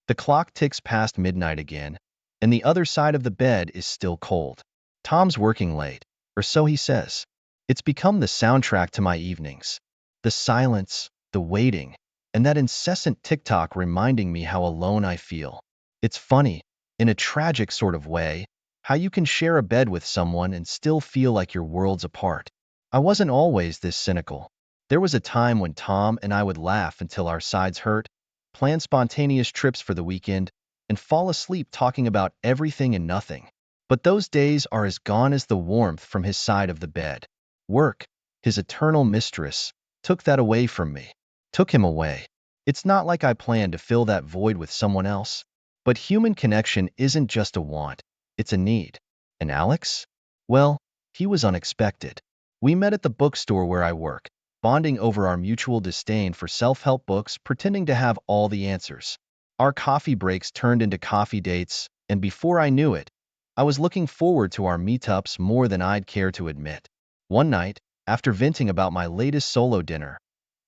The clock ticks past midnight again, and the other side of the bed is still cold. Tom's working late, or so he says. It's become the soundtrack to my evenings. The silence, the waiting, and that incessant tick-tock reminding me how alone I feel. It's funny, in a tragic sort of way, how you can share a bed with someone and still feel like you're worlds apart. I wasn't always this cynical. There was a time when Tom and I would laugh until our sides hurt, plan spontaneous trips for the weekend, and fall asleep talking about everything and nothing. But those days are as gone as the warmth from his side of the bed. Work, his eternal mistress, took that away from me. Took him away. It's not like I planned to fill that void with someone else. But human connection isn't just a want, it's a need. And Alex? Well, he was unexpected. We met at the bookstore where I work, bonding over our mutual disdain for self-help books, pretending to have all the answers. Our coffee breaks turned into coffee dates, and before I knew it, I was looking forward to our meetups more than I'd care to admit. One night, after venting about my latest solo dinner,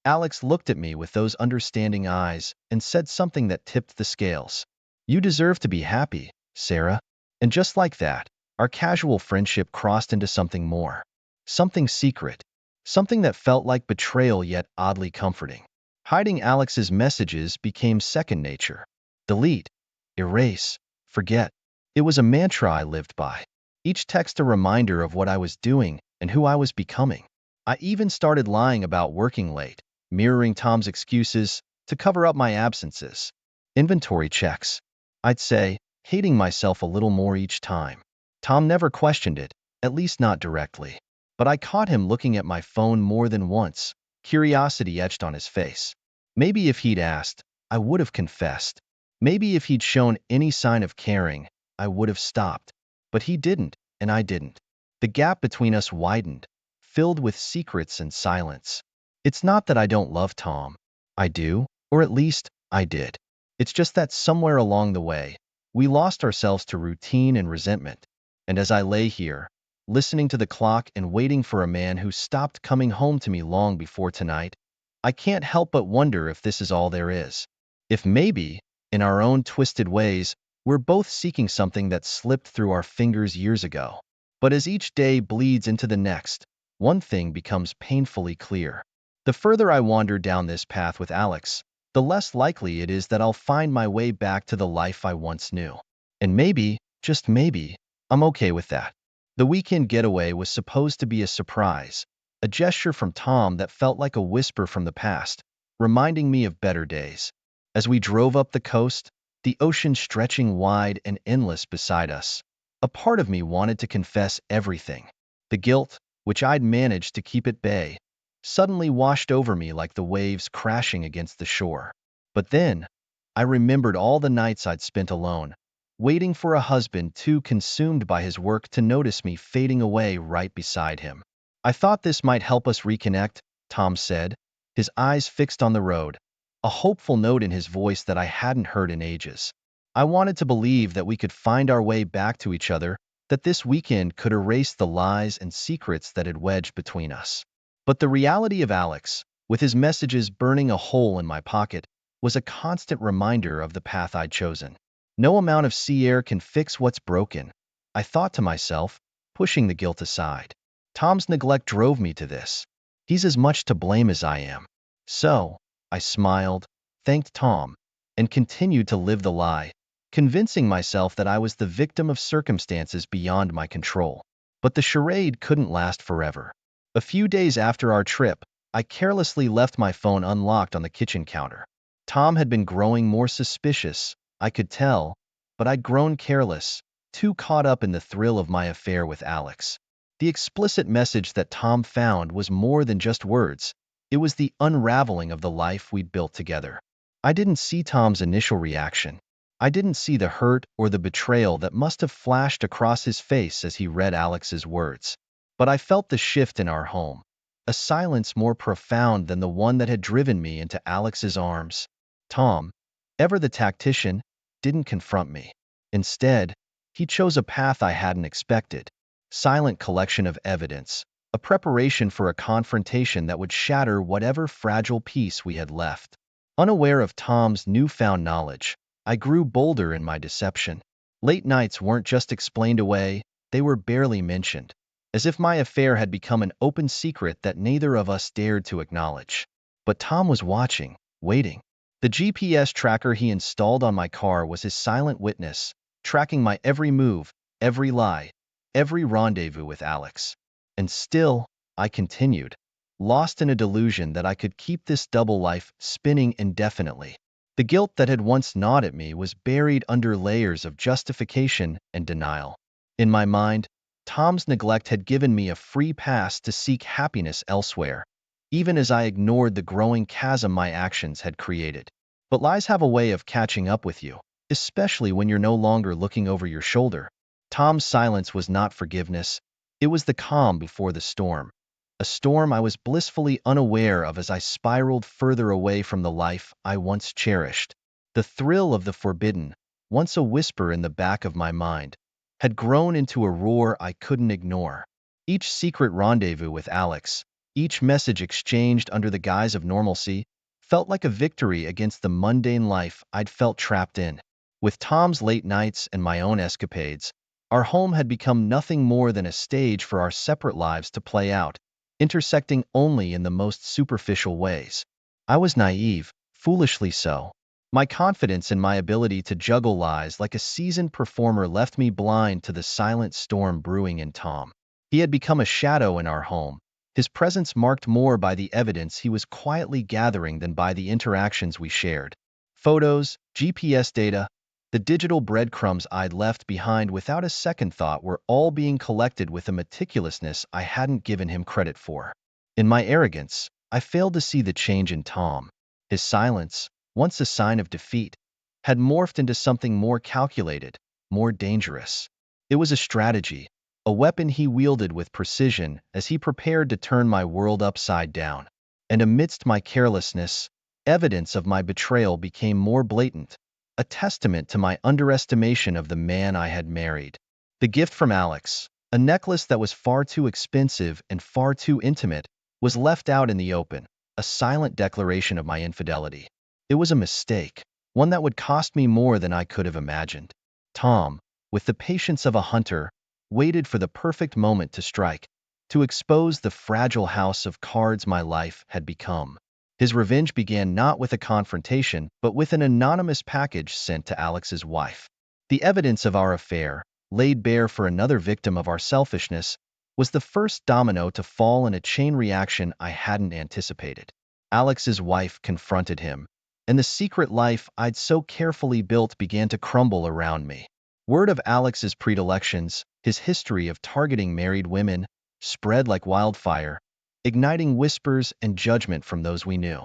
Alex looked at me with those understanding eyes and said something that tipped the scales. "You deserve to be happy, Sarah." And just like that, our casual friendship crossed into something more. Something secret. Something that felt like betrayal yet oddly comforting. Hiding Alex's messages became second nature. Delete, erase, forget. It was a mantra I lived by. Each text a reminder of what I was doing and who I was becoming. I even started lying about working late, mirroring Tom's excuses to cover up my absences. Inventory checks, I'd say, hating myself a little more each time. Tom never questioned it, at least not directly. But I caught him looking at my phone more than once, curiosity etched on his face. Maybe if he'd asked, I would have confessed. Maybe if he'd shown any sign of caring, I would have stopped. But he didn't, and I didn't. The gap between us widened, filled with secrets and silence. It's not that I don't love Tom. I do, or at least, I did. It's just that somewhere along the way, we lost ourselves to routine and resentment. And as I lay here, listening to the clock and waiting for a man who stopped coming home to me long before tonight, I can't help but wonder if this is all there is. If maybe, in our own twisted ways, we're both seeking something that slipped through our fingers years ago. But as each day bleeds into the next, one thing becomes painfully clear. The further I wander down this path with Alex, the less likely it is that I'll find my way back to the life I once knew. And maybe, just maybe, I'm okay with that. The weekend getaway was supposed to be a surprise, a gesture from Tom that felt like a whisper from the past, reminding me of better days. As we drove up the coast, the ocean stretching wide and endless beside us, a part of me wanted to confess everything. The guilt, which I'd managed to keep at bay, suddenly washed over me like the waves crashing against the shore. But then, I remembered all the nights I'd spent alone, waiting for a husband too consumed by his work to notice me fading away right beside him. "I thought this might help us reconnect," Tom said, his eyes fixed on the road, a hopeful note in his voice that I hadn't heard in ages. I wanted to believe that we could find our way back to each other, that this weekend could erase the lies and secrets that had wedged between us. But the reality of Alex, with his messages burning a hole in my pocket, was a constant reminder of the path I'd chosen. No amount of sea air can fix what's broken, I thought to myself, pushing the guilt aside. Tom's neglect drove me to this. He's as much to blame as I am. So, I smiled, thanked Tom, and continued to live the lie, convincing myself that I was the victim of circumstances beyond my control. But the charade couldn't last forever. A few days after our trip, I carelessly left my phone unlocked on the kitchen counter. Tom had been growing more suspicious, I could tell, but I'd grown careless, too caught up in the thrill of my affair with Alex. The explicit message that Tom found was more than just words. It was the unraveling of the life we'd built together. I didn't see Tom's initial reaction. I didn't see the hurt or the betrayal that must have flashed across his face as he read Alex's words. But I felt the shift in our home, a silence more profound than the one that had driven me into Alex's arms. Tom, ever the tactician, didn't confront me. Instead, he chose a path I hadn't expected. Silent collection of evidence, a preparation for a confrontation that would shatter whatever fragile peace we had left. Unaware of Tom's newfound knowledge, I grew bolder in my deception. Late nights weren't just explained away, they were barely mentioned, as if my affair had become an open secret that neither of us dared to acknowledge. But Tom was watching, waiting. The GPS tracker he installed on my car was his silent witness, tracking my every move, every lie, every rendezvous with Alex. And still, I continued, lost in a delusion that I could keep this double life spinning indefinitely. The guilt that had once gnawed at me was buried under layers of justification and denial. In my mind, Tom's neglect had given me a free pass to seek happiness elsewhere, even as I ignored the growing chasm my actions had created. But lies have a way of catching up with you, especially when you're no longer looking over your shoulder. Tom's silence was not forgiveness, it was the calm before the storm. A storm I was blissfully unaware of as I spiraled further away from the life I once cherished. The thrill of the forbidden, once a whisper in the back of my mind, had grown into a roar I couldn't ignore. Each secret rendezvous with Alex, each message exchanged under the guise of normalcy, felt like a victory against the mundane life I'd felt trapped in. With Tom's late nights and my own escapades, our home had become nothing more than a stage for our separate lives to play out, intersecting only in the most superficial ways. I was naive, foolishly so. My confidence in my ability to juggle lies like a seasoned performer left me blind to the silent storm brewing in Tom. He had become a shadow in our home, his presence marked more by the evidence he was quietly gathering than by the interactions we shared. Photos, GPS data, the digital breadcrumbs I'd left behind without a second thought were all being collected with a meticulousness I hadn't given him credit for. In my arrogance, I failed to see the change in Tom. His silence, once a sign of defeat, had morphed into something more calculated, more dangerous. It was a strategy, a weapon he wielded with precision as he prepared to turn my world upside down. And amidst my carelessness, evidence of my betrayal became more blatant, a testament to my underestimation of the man I had married. The gift from Alex, a necklace that was far too expensive and far too intimate, was left out in the open, a silent declaration of my infidelity. It was a mistake, one that would cost me more than I could have imagined. Tom, with the patience of a hunter, waited for the perfect moment to strike, to expose the fragile house of cards my life had become. His revenge began not with a confrontation, but with an anonymous package sent to Alex's wife. The evidence of our affair, laid bare for another victim of our selfishness, was the first domino to fall in a chain reaction I hadn't anticipated. Alex's wife confronted him, and the secret life I'd so carefully built began to crumble around me. Word of Alex's predilections, his history of targeting married women, spread like wildfire, igniting whispers and judgment from those we knew.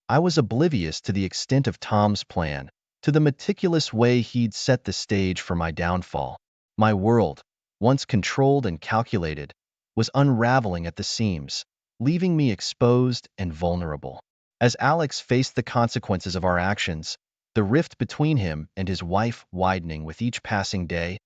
I was oblivious to the extent of Tom's plan, to the meticulous way he'd set the stage for my downfall. My world, once controlled and calculated, was unraveling at the seams, leaving me exposed and vulnerable. As Alex faced the consequences of our actions, the rift between him and his wife widening with each passing day,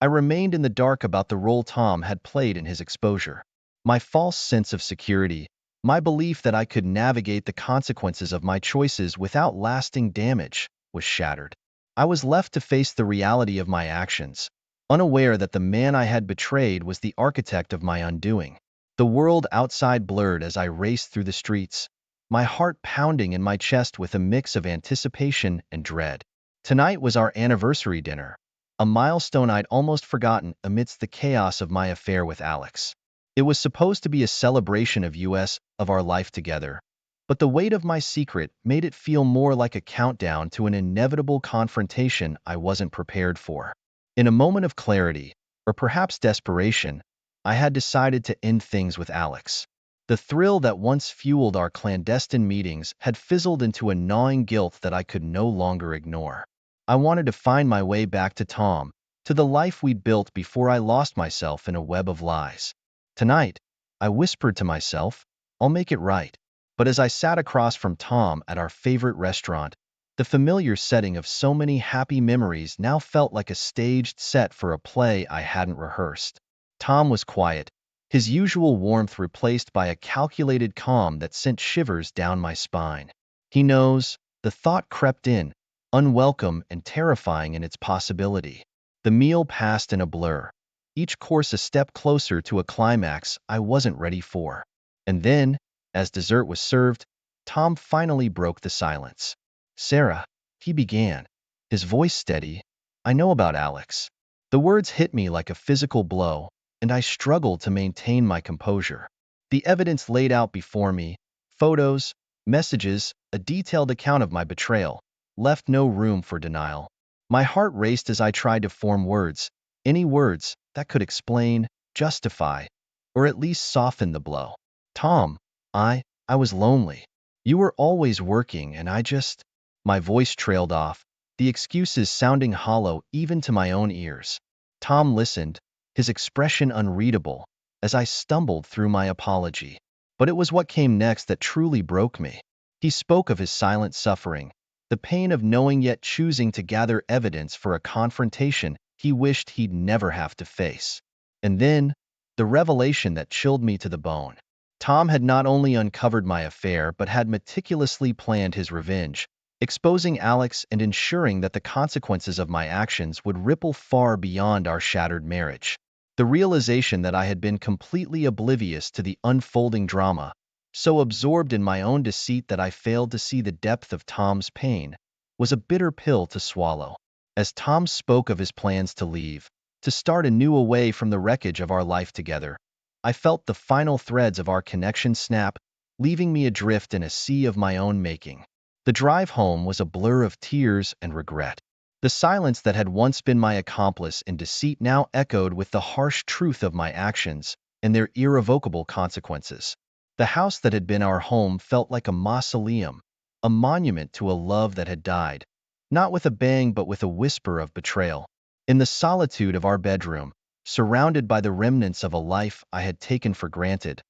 I remained in the dark about the role Tom had played in his exposure. My false sense of security, my belief that I could navigate the consequences of my choices without lasting damage, was shattered. I was left to face the reality of my actions, unaware that the man I had betrayed was the architect of my undoing. The world outside blurred as I raced through the streets, my heart pounding in my chest with a mix of anticipation and dread. Tonight was our anniversary dinner, a milestone I'd almost forgotten amidst the chaos of my affair with Alex. It was supposed to be a celebration of our life together, but the weight of my secret made it feel more like a countdown to an inevitable confrontation I wasn't prepared for. In a moment of clarity, or perhaps desperation, I had decided to end things with Alex. The thrill that once fueled our clandestine meetings had fizzled into a gnawing guilt that I could no longer ignore. I wanted to find my way back to Tom, to the life we'd built before I lost myself in a web of lies. Tonight, I whispered to myself, I'll make it right. But as I sat across from Tom at our favorite restaurant, the familiar setting of so many happy memories now felt like a staged set for a play I hadn't rehearsed. Tom was quiet, his usual warmth replaced by a calculated calm that sent shivers down my spine. He knows, the thought crept in, unwelcome and terrifying in its possibility. The meal passed in a blur, each course a step closer to a climax I wasn't ready for. And then, as dessert was served, Tom finally broke the silence. "Sarah," he began, his voice steady, "I know about Alex." The words hit me like a physical blow, and I struggled to maintain my composure. The evidence laid out before me, photos, messages, a detailed account of my betrayal, left no room for denial. My heart raced as I tried to form words, any words that could explain, justify, or at least soften the blow. "Tom, I was lonely. You were always working and I just—" My voice trailed off, the excuses sounding hollow even to my own ears. Tom listened, his expression unreadable, as I stumbled through my apology. But it was what came next that truly broke me. He spoke of his silent suffering, the pain of knowing yet choosing to gather evidence for a confrontation he wished he'd never have to face. And then, the revelation that chilled me to the bone. Tom had not only uncovered my affair but had meticulously planned his revenge, exposing Alex and ensuring that the consequences of my actions would ripple far beyond our shattered marriage. The realization that I had been completely oblivious to the unfolding drama, so absorbed in my own deceit that I failed to see the depth of Tom's pain, was a bitter pill to swallow. As Tom spoke of his plans to leave, to start anew away from the wreckage of our life together, I felt the final threads of our connection snap, leaving me adrift in a sea of my own making. The drive home was a blur of tears and regret. The silence that had once been my accomplice in deceit now echoed with the harsh truth of my actions and their irrevocable consequences. The house that had been our home felt like a mausoleum, a monument to a love that had died, not with a bang but with a whisper of betrayal. In the solitude of our bedroom, surrounded by the remnants of a life I had taken for granted,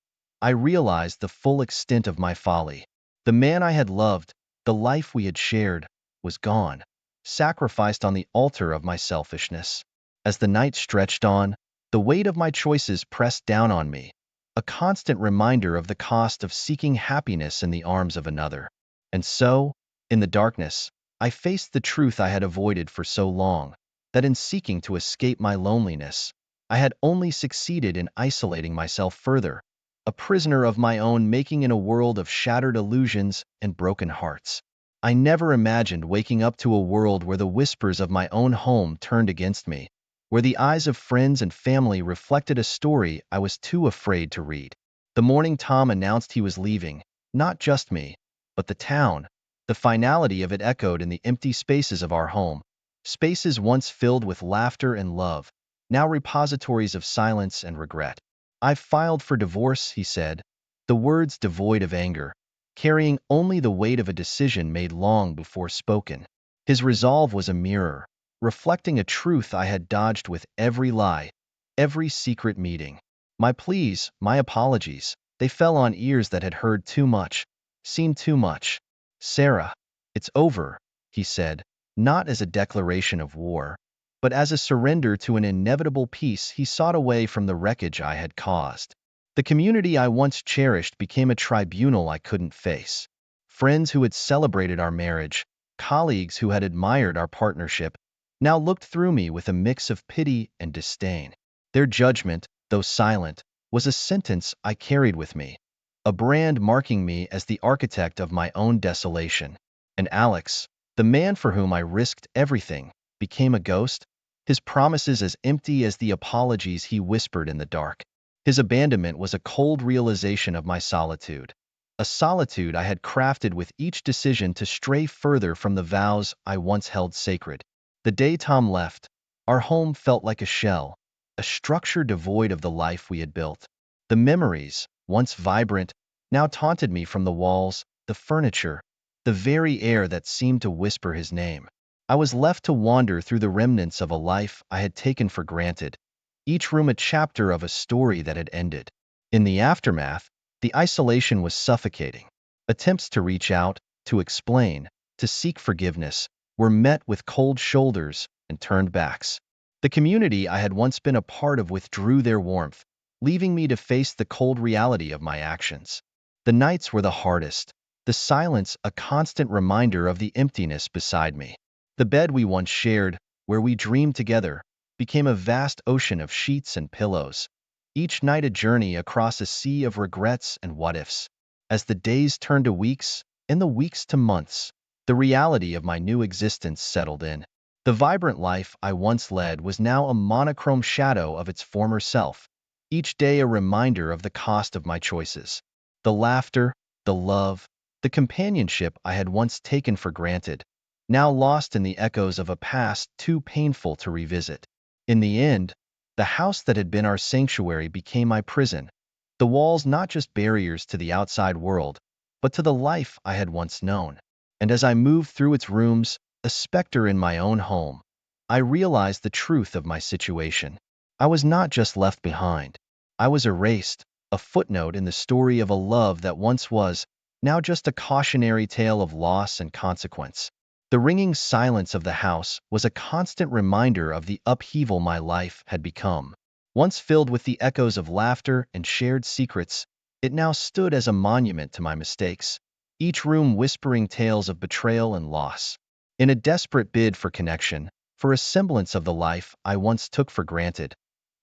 I realized the full extent of my folly. The man I had loved, the life we had shared, was gone, sacrificed on the altar of my selfishness. As the night stretched on, the weight of my choices pressed down on me, a constant reminder of the cost of seeking happiness in the arms of another. And so, in the darkness, I faced the truth I had avoided for so long, that in seeking to escape my loneliness, I had only succeeded in isolating myself further, a prisoner of my own making in a world of shattered illusions and broken hearts. I never imagined waking up to a world where the whispers of my own home turned against me, where the eyes of friends and family reflected a story I was too afraid to read. The morning Tom announced he was leaving, not just me, but the town, the finality of it echoed in the empty spaces of our home, spaces once filled with laughter and love, now repositories of silence and regret. "I've filed for divorce," he said, the words devoid of anger, carrying only the weight of a decision made long before spoken. His resolve was a mirror, reflecting a truth I had dodged with every lie, every secret meeting. My pleas, my apologies, they fell on ears that had heard too much, seen too much. "Sarah, it's over," he said, not as a declaration of war, but as a surrender to an inevitable peace he sought away from the wreckage I had caused. The community I once cherished became a tribunal I couldn't face. Friends who had celebrated our marriage, colleagues who had admired our partnership, now looked through me with a mix of pity and disdain. Their judgment, though silent, was a sentence I carried with me, a brand marking me as the architect of my own desolation. And Alex, the man for whom I risked everything, became a ghost, his promises as empty as the apologies he whispered in the dark. His abandonment was a cold realization of my solitude, a solitude I had crafted with each decision to stray further from the vows I once held sacred. The day Tom left, our home felt like a shell, a structure devoid of the life we had built. The memories, once vibrant, now taunted me from the walls, the furniture, the very air that seemed to whisper his name. I was left to wander through the remnants of a life I had taken for granted, each room a chapter of a story that had ended. In the aftermath, the isolation was suffocating. Attempts to reach out, to explain, to seek forgiveness, were met with cold shoulders and turned backs. The community I had once been a part of withdrew their warmth, leaving me to face the cold reality of my actions. The nights were the hardest, the silence a constant reminder of the emptiness beside me. The bed we once shared, where we dreamed together, became a vast ocean of sheets and pillows, each night a journey across a sea of regrets and what-ifs. As the days turned to weeks, and the weeks to months, the reality of my new existence settled in. The vibrant life I once led was now a monochrome shadow of its former self, each day a reminder of the cost of my choices. The laughter, the love, the companionship I had once taken for granted, now lost in the echoes of a past too painful to revisit. In the end, the house that had been our sanctuary became my prison, the walls not just barriers to the outside world, but to the life I had once known. And as I moved through its rooms, a specter in my own home, I realized the truth of my situation. I was not just left behind. I was erased, a footnote in the story of a love that once was, now just a cautionary tale of loss and consequence. The ringing silence of the house was a constant reminder of the upheaval my life had become. Once filled with the echoes of laughter and shared secrets, it now stood as a monument to my mistakes, each room whispering tales of betrayal and loss. In a desperate bid for connection, for a semblance of the life I once took for granted,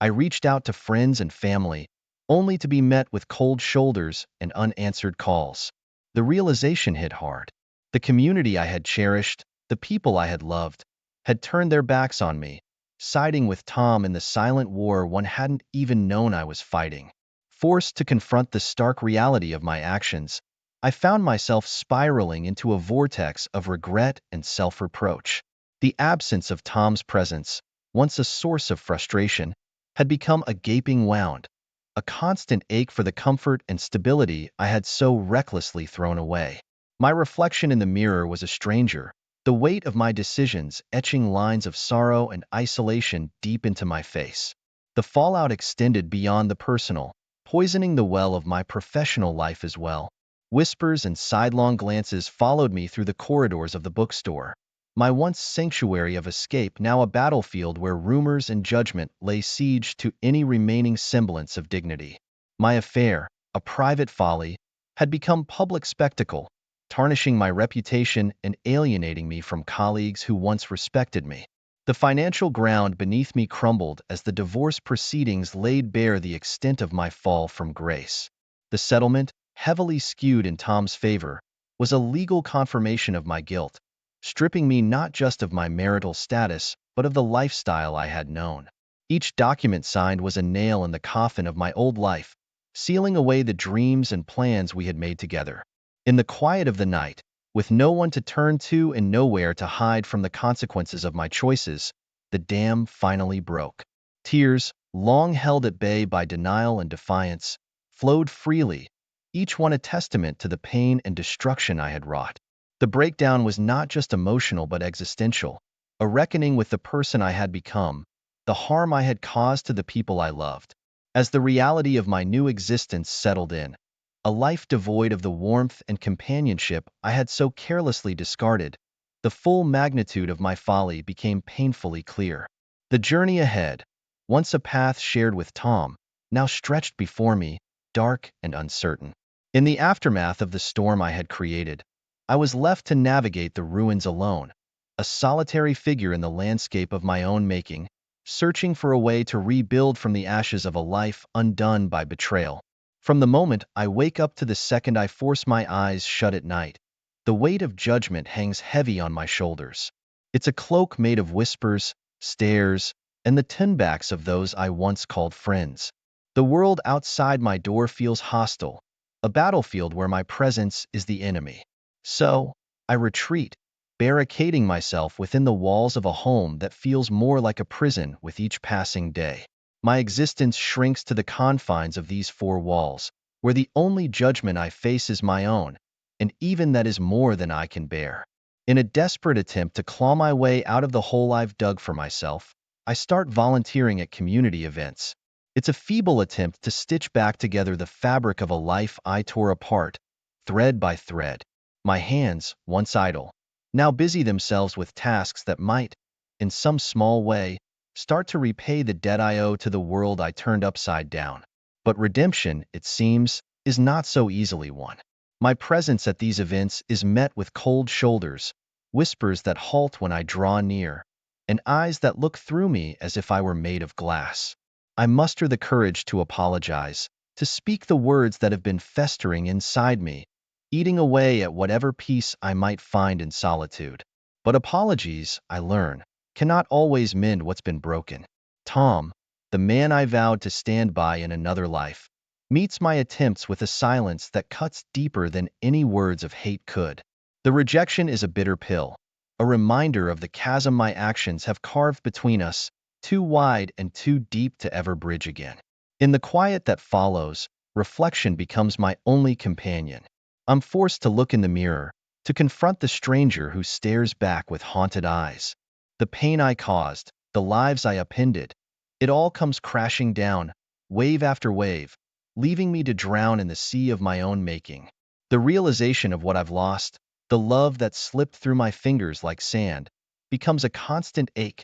I reached out to friends and family, only to be met with cold shoulders and unanswered calls. The realization hit hard. The community I had cherished, the people I had loved, had turned their backs on me, siding with Tom in the silent war one hadn't even known I was fighting. Forced to confront the stark reality of my actions, I found myself spiraling into a vortex of regret and self-reproach. The absence of Tom's presence, once a source of frustration, had become a gaping wound, a constant ache for the comfort and stability I had so recklessly thrown away. My reflection in the mirror was a stranger, the weight of my decisions etching lines of sorrow and isolation deep into my face. The fallout extended beyond the personal, poisoning the well of my professional life as well. Whispers and sidelong glances followed me through the corridors of the bookstore, my once sanctuary of escape now a battlefield where rumors and judgment lay siege to any remaining semblance of dignity. My affair, a private folly, had become public spectacle, tarnishing my reputation and alienating me from colleagues who once respected me. The financial ground beneath me crumbled as the divorce proceedings laid bare the extent of my fall from grace. The settlement, heavily skewed in Tom's favor, was a legal confirmation of my guilt, stripping me not just of my marital status, but of the lifestyle I had known. Each document signed was a nail in the coffin of my old life, sealing away the dreams and plans we had made together. In the quiet of the night, with no one to turn to and nowhere to hide from the consequences of my choices, the dam finally broke. Tears, long held at bay by denial and defiance, flowed freely, each one a testament to the pain and destruction I had wrought. The breakdown was not just emotional but existential, a reckoning with the person I had become, the harm I had caused to the people I loved. As the reality of my new existence settled in, a life devoid of the warmth and companionship I had so carelessly discarded, the full magnitude of my folly became painfully clear. The journey ahead, once a path shared with Tom, now stretched before me, dark and uncertain. In the aftermath of the storm I had created, I was left to navigate the ruins alone, a solitary figure in the landscape of my own making, searching for a way to rebuild from the ashes of a life undone by betrayal. From the moment I wake up to the second I force my eyes shut at night, the weight of judgment hangs heavy on my shoulders. It's a cloak made of whispers, stares, and the tinbacks of those I once called friends. The world outside my door feels hostile, a battlefield where my presence is the enemy. So, I retreat, barricading myself within the walls of a home that feels more like a prison with each passing day. My existence shrinks to the confines of these four walls, where the only judgment I face is my own, and even that is more than I can bear. In a desperate attempt to claw my way out of the hole I've dug for myself, I start volunteering at community events. It's a feeble attempt to stitch back together the fabric of a life I tore apart, thread by thread. My hands, once idle, now busy themselves with tasks that might, in some small way, start to repay the debt I owe to the world I turned upside down. But redemption, it seems, is not so easily won. My presence at these events is met with cold shoulders, whispers that halt when I draw near, and eyes that look through me as if I were made of glass. I muster the courage to apologize, to speak the words that have been festering inside me, eating away at whatever peace I might find in solitude. But apologies, I learn, cannot always mend what's been broken. Tom, the man I vowed to stand by in another life, meets my attempts with a silence that cuts deeper than any words of hate could. The rejection is a bitter pill, a reminder of the chasm my actions have carved between us, too wide and too deep to ever bridge again. In the quiet that follows, reflection becomes my only companion. I'm forced to look in the mirror, to confront the stranger who stares back with haunted eyes. The pain I caused, the lives I upended, it all comes crashing down, wave after wave, leaving me to drown in the sea of my own making. The realization of what I've lost, the love that slipped through my fingers like sand, becomes a constant ache,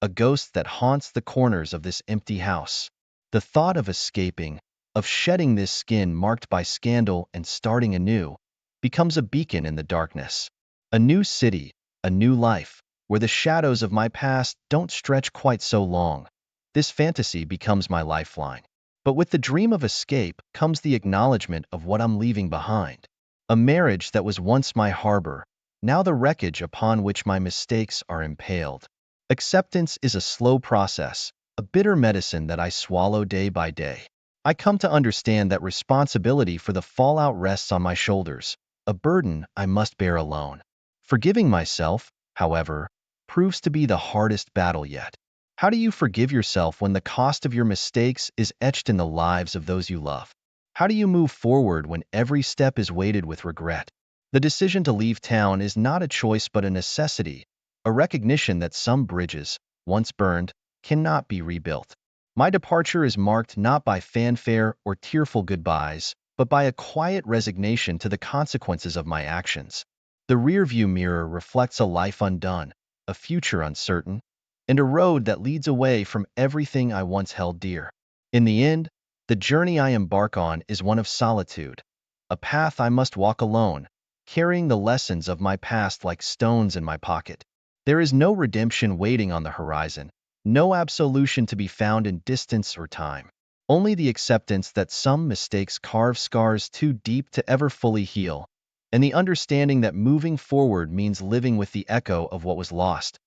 a ghost that haunts the corners of this empty house. The thought of escaping, of shedding this skin marked by scandal and starting anew, becomes a beacon in the darkness. A new city, a new life, where the shadows of my past don't stretch quite so long. This fantasy becomes my lifeline. But with the dream of escape comes the acknowledgement of what I'm leaving behind. A marriage that was once my harbor, now the wreckage upon which my mistakes are impaled. Acceptance is a slow process, a bitter medicine that I swallow day by day. I come to understand that responsibility for the fallout rests on my shoulders, a burden I must bear alone. Forgiving myself, however, proves to be the hardest battle yet. How do you forgive yourself when the cost of your mistakes is etched in the lives of those you love? How do you move forward when every step is weighted with regret? The decision to leave town is not a choice but a necessity, a recognition that some bridges, once burned, cannot be rebuilt. My departure is marked not by fanfare or tearful goodbyes, but by a quiet resignation to the consequences of my actions. The rearview mirror reflects a life undone, a future uncertain, and a road that leads away from everything I once held dear. In the end, the journey I embark on is one of solitude, a path I must walk alone, carrying the lessons of my past like stones in my pocket. There is no redemption waiting on the horizon, no absolution to be found in distance or time. Only the acceptance that some mistakes carve scars too deep to ever fully heal, and the understanding that moving forward means living with the echo of what was lost.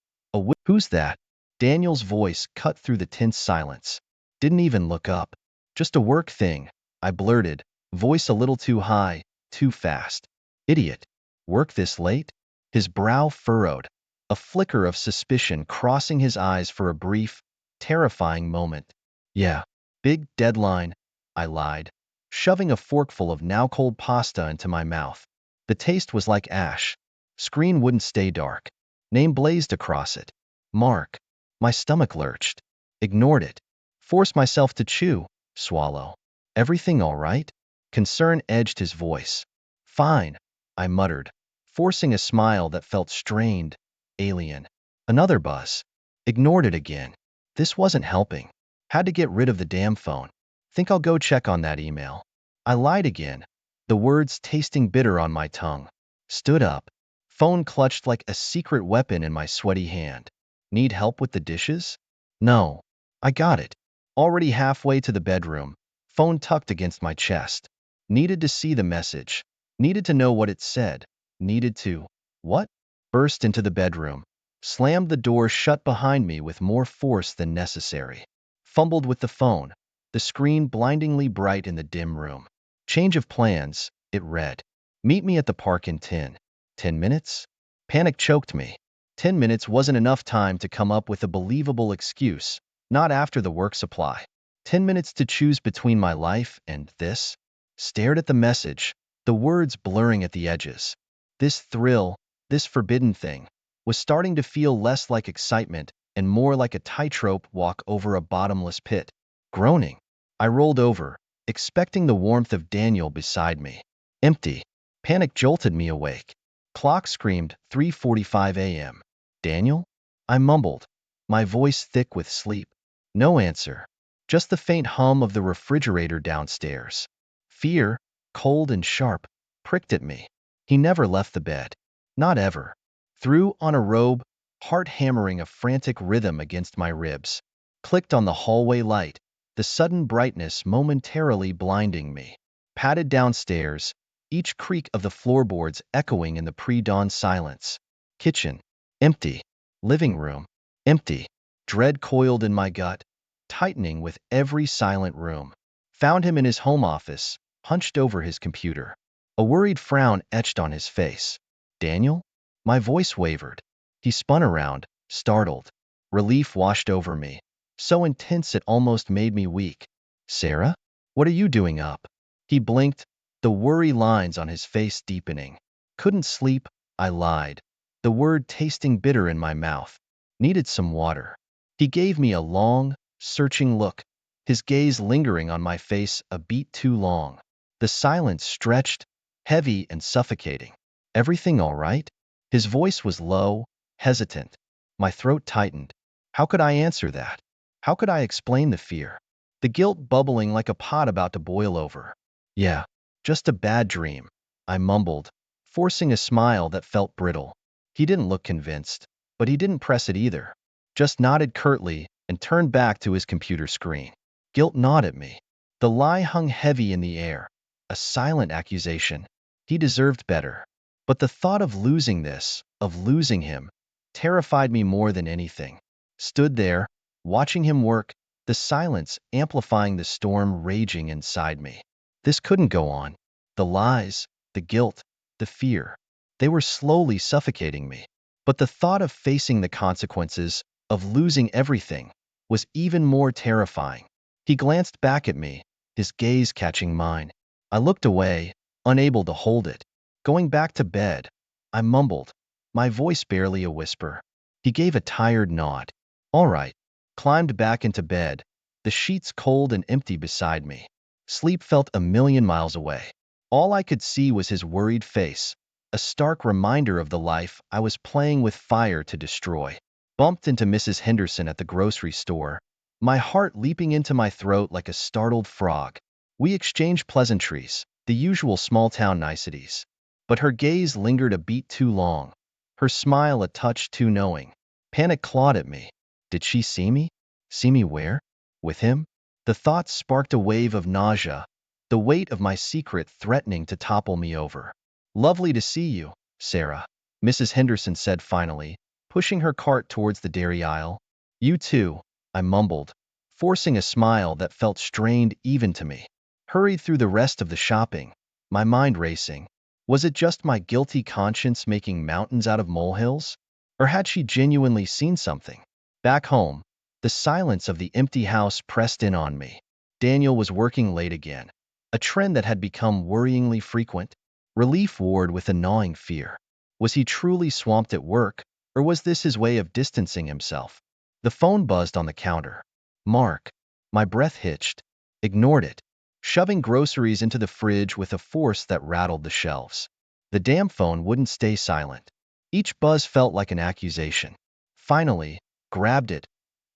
Who's that? Daniel's voice cut through the tense silence. Didn't even look up. Just a work thing, I blurted, voice a little too high, too fast. Idiot. Work this late? His brow furrowed, a flicker of suspicion crossing his eyes for a brief, terrifying moment. Yeah, big deadline, I lied, shoving a forkful of now-cold pasta into my mouth. The taste was like ash. Screen wouldn't stay dark. Name blazed across it. Mark. My stomach lurched. Ignored it. Forced myself to chew, swallow. Everything all right? Concern edged his voice. Fine, I muttered, forcing a smile that felt strained, alien. Another buzz. Ignored it again. This wasn't helping. Had to get rid of the damn phone. Think I'll go check on that email. I lied again, the words tasting bitter on my tongue. Stood up. Phone clutched like a secret weapon in my sweaty hand. Need help with the dishes? No. I got it. Already halfway to the bedroom, phone tucked against my chest. Needed to see the message. Needed to know what it said. Needed to... What? Burst into the bedroom. Slammed the door shut behind me with more force than necessary. Fumbled with the phone, the screen blindingly bright in the dim room. Change of plans, it read. Meet me at the park in 10 minutes? Panic choked me. 10 minutes wasn't enough time to come up with a believable excuse, not after the work supply. 10 minutes to choose between my life and this? Stared at the message, the words blurring at the edges. This thrill, this forbidden thing, was starting to feel less like excitement and more like a tightrope walk over a bottomless pit. Groaning, I rolled over, expecting the warmth of Daniel beside me. Empty. Panic jolted me awake. Clock screamed 3:45 a.m. Daniel? I mumbled, my voice thick with sleep. No answer. Just the faint hum of the refrigerator downstairs. Fear, cold and sharp, pricked at me. He never left the bed. Not ever. Threw on a robe, heart hammering a frantic rhythm against my ribs. Clicked on the hallway light, the sudden brightness momentarily blinding me. Padded downstairs, each creak of the floorboards echoing in the pre-dawn silence. Kitchen, empty. Living room, empty. Dread coiled in my gut, tightening with every silent room. Found him in his home office, hunched over his computer. A worried frown etched on his face. Daniel? My voice wavered. He spun around, startled. Relief washed over me, so intense it almost made me weak. Sarah? What are you doing up? He blinked, the worry lines on his face deepening. Couldn't sleep, I lied, the word tasting bitter in my mouth. Needed some water. He gave me a long, searching look, his gaze lingering on my face a beat too long. The silence stretched, heavy and suffocating. Everything all right? His voice was low, hesitant. My throat tightened. How could I answer that? How could I explain the fear? The guilt bubbling like a pot about to boil over. Yeah, just a bad dream, I mumbled, forcing a smile that felt brittle. He didn't look convinced, but he didn't press it either. Just nodded curtly and turned back to his computer screen. Guilt gnawed at me. The lie hung heavy in the air, a silent accusation. He deserved better. But the thought of losing this, of losing him, terrified me more than anything. Stood there, watching him work, the silence amplifying the storm raging inside me. This couldn't go on. The lies, the guilt, the fear, they were slowly suffocating me. But the thought of facing the consequences, of losing everything, was even more terrifying. He glanced back at me, his gaze catching mine. I looked away, unable to hold it. Going back to bed, I mumbled, my voice barely a whisper. He gave a tired nod. All right. Climbed back into bed, the sheets cold and empty beside me. Sleep felt a million miles away. All I could see was his worried face, a stark reminder of the life I was playing with fire to destroy. Bumped into Mrs. Henderson at the grocery store, my heart leaping into my throat like a startled frog. We exchanged pleasantries, the usual small-town niceties. But her gaze lingered a beat too long, her smile a touch too knowing. Panic clawed at me. Did she see me? See me where? With him? The thought sparked a wave of nausea, the weight of my secret threatening to topple me over. Lovely to see you, Sarah, Mrs. Henderson said finally, pushing her cart towards the dairy aisle. You too, I mumbled, forcing a smile that felt strained even to me. Hurried through the rest of the shopping, my mind racing. Was it just my guilty conscience making mountains out of molehills? Or had she genuinely seen something? Back home, the silence of the empty house pressed in on me. Daniel was working late again, a trend that had become worryingly frequent. Relief warred with a gnawing fear. Was he truly swamped at work, or was this his way of distancing himself? The phone buzzed on the counter. Mark. My breath hitched. Ignored it, shoving groceries into the fridge with a force that rattled the shelves. The damn phone wouldn't stay silent. Each buzz felt like an accusation. Finally, grabbed it,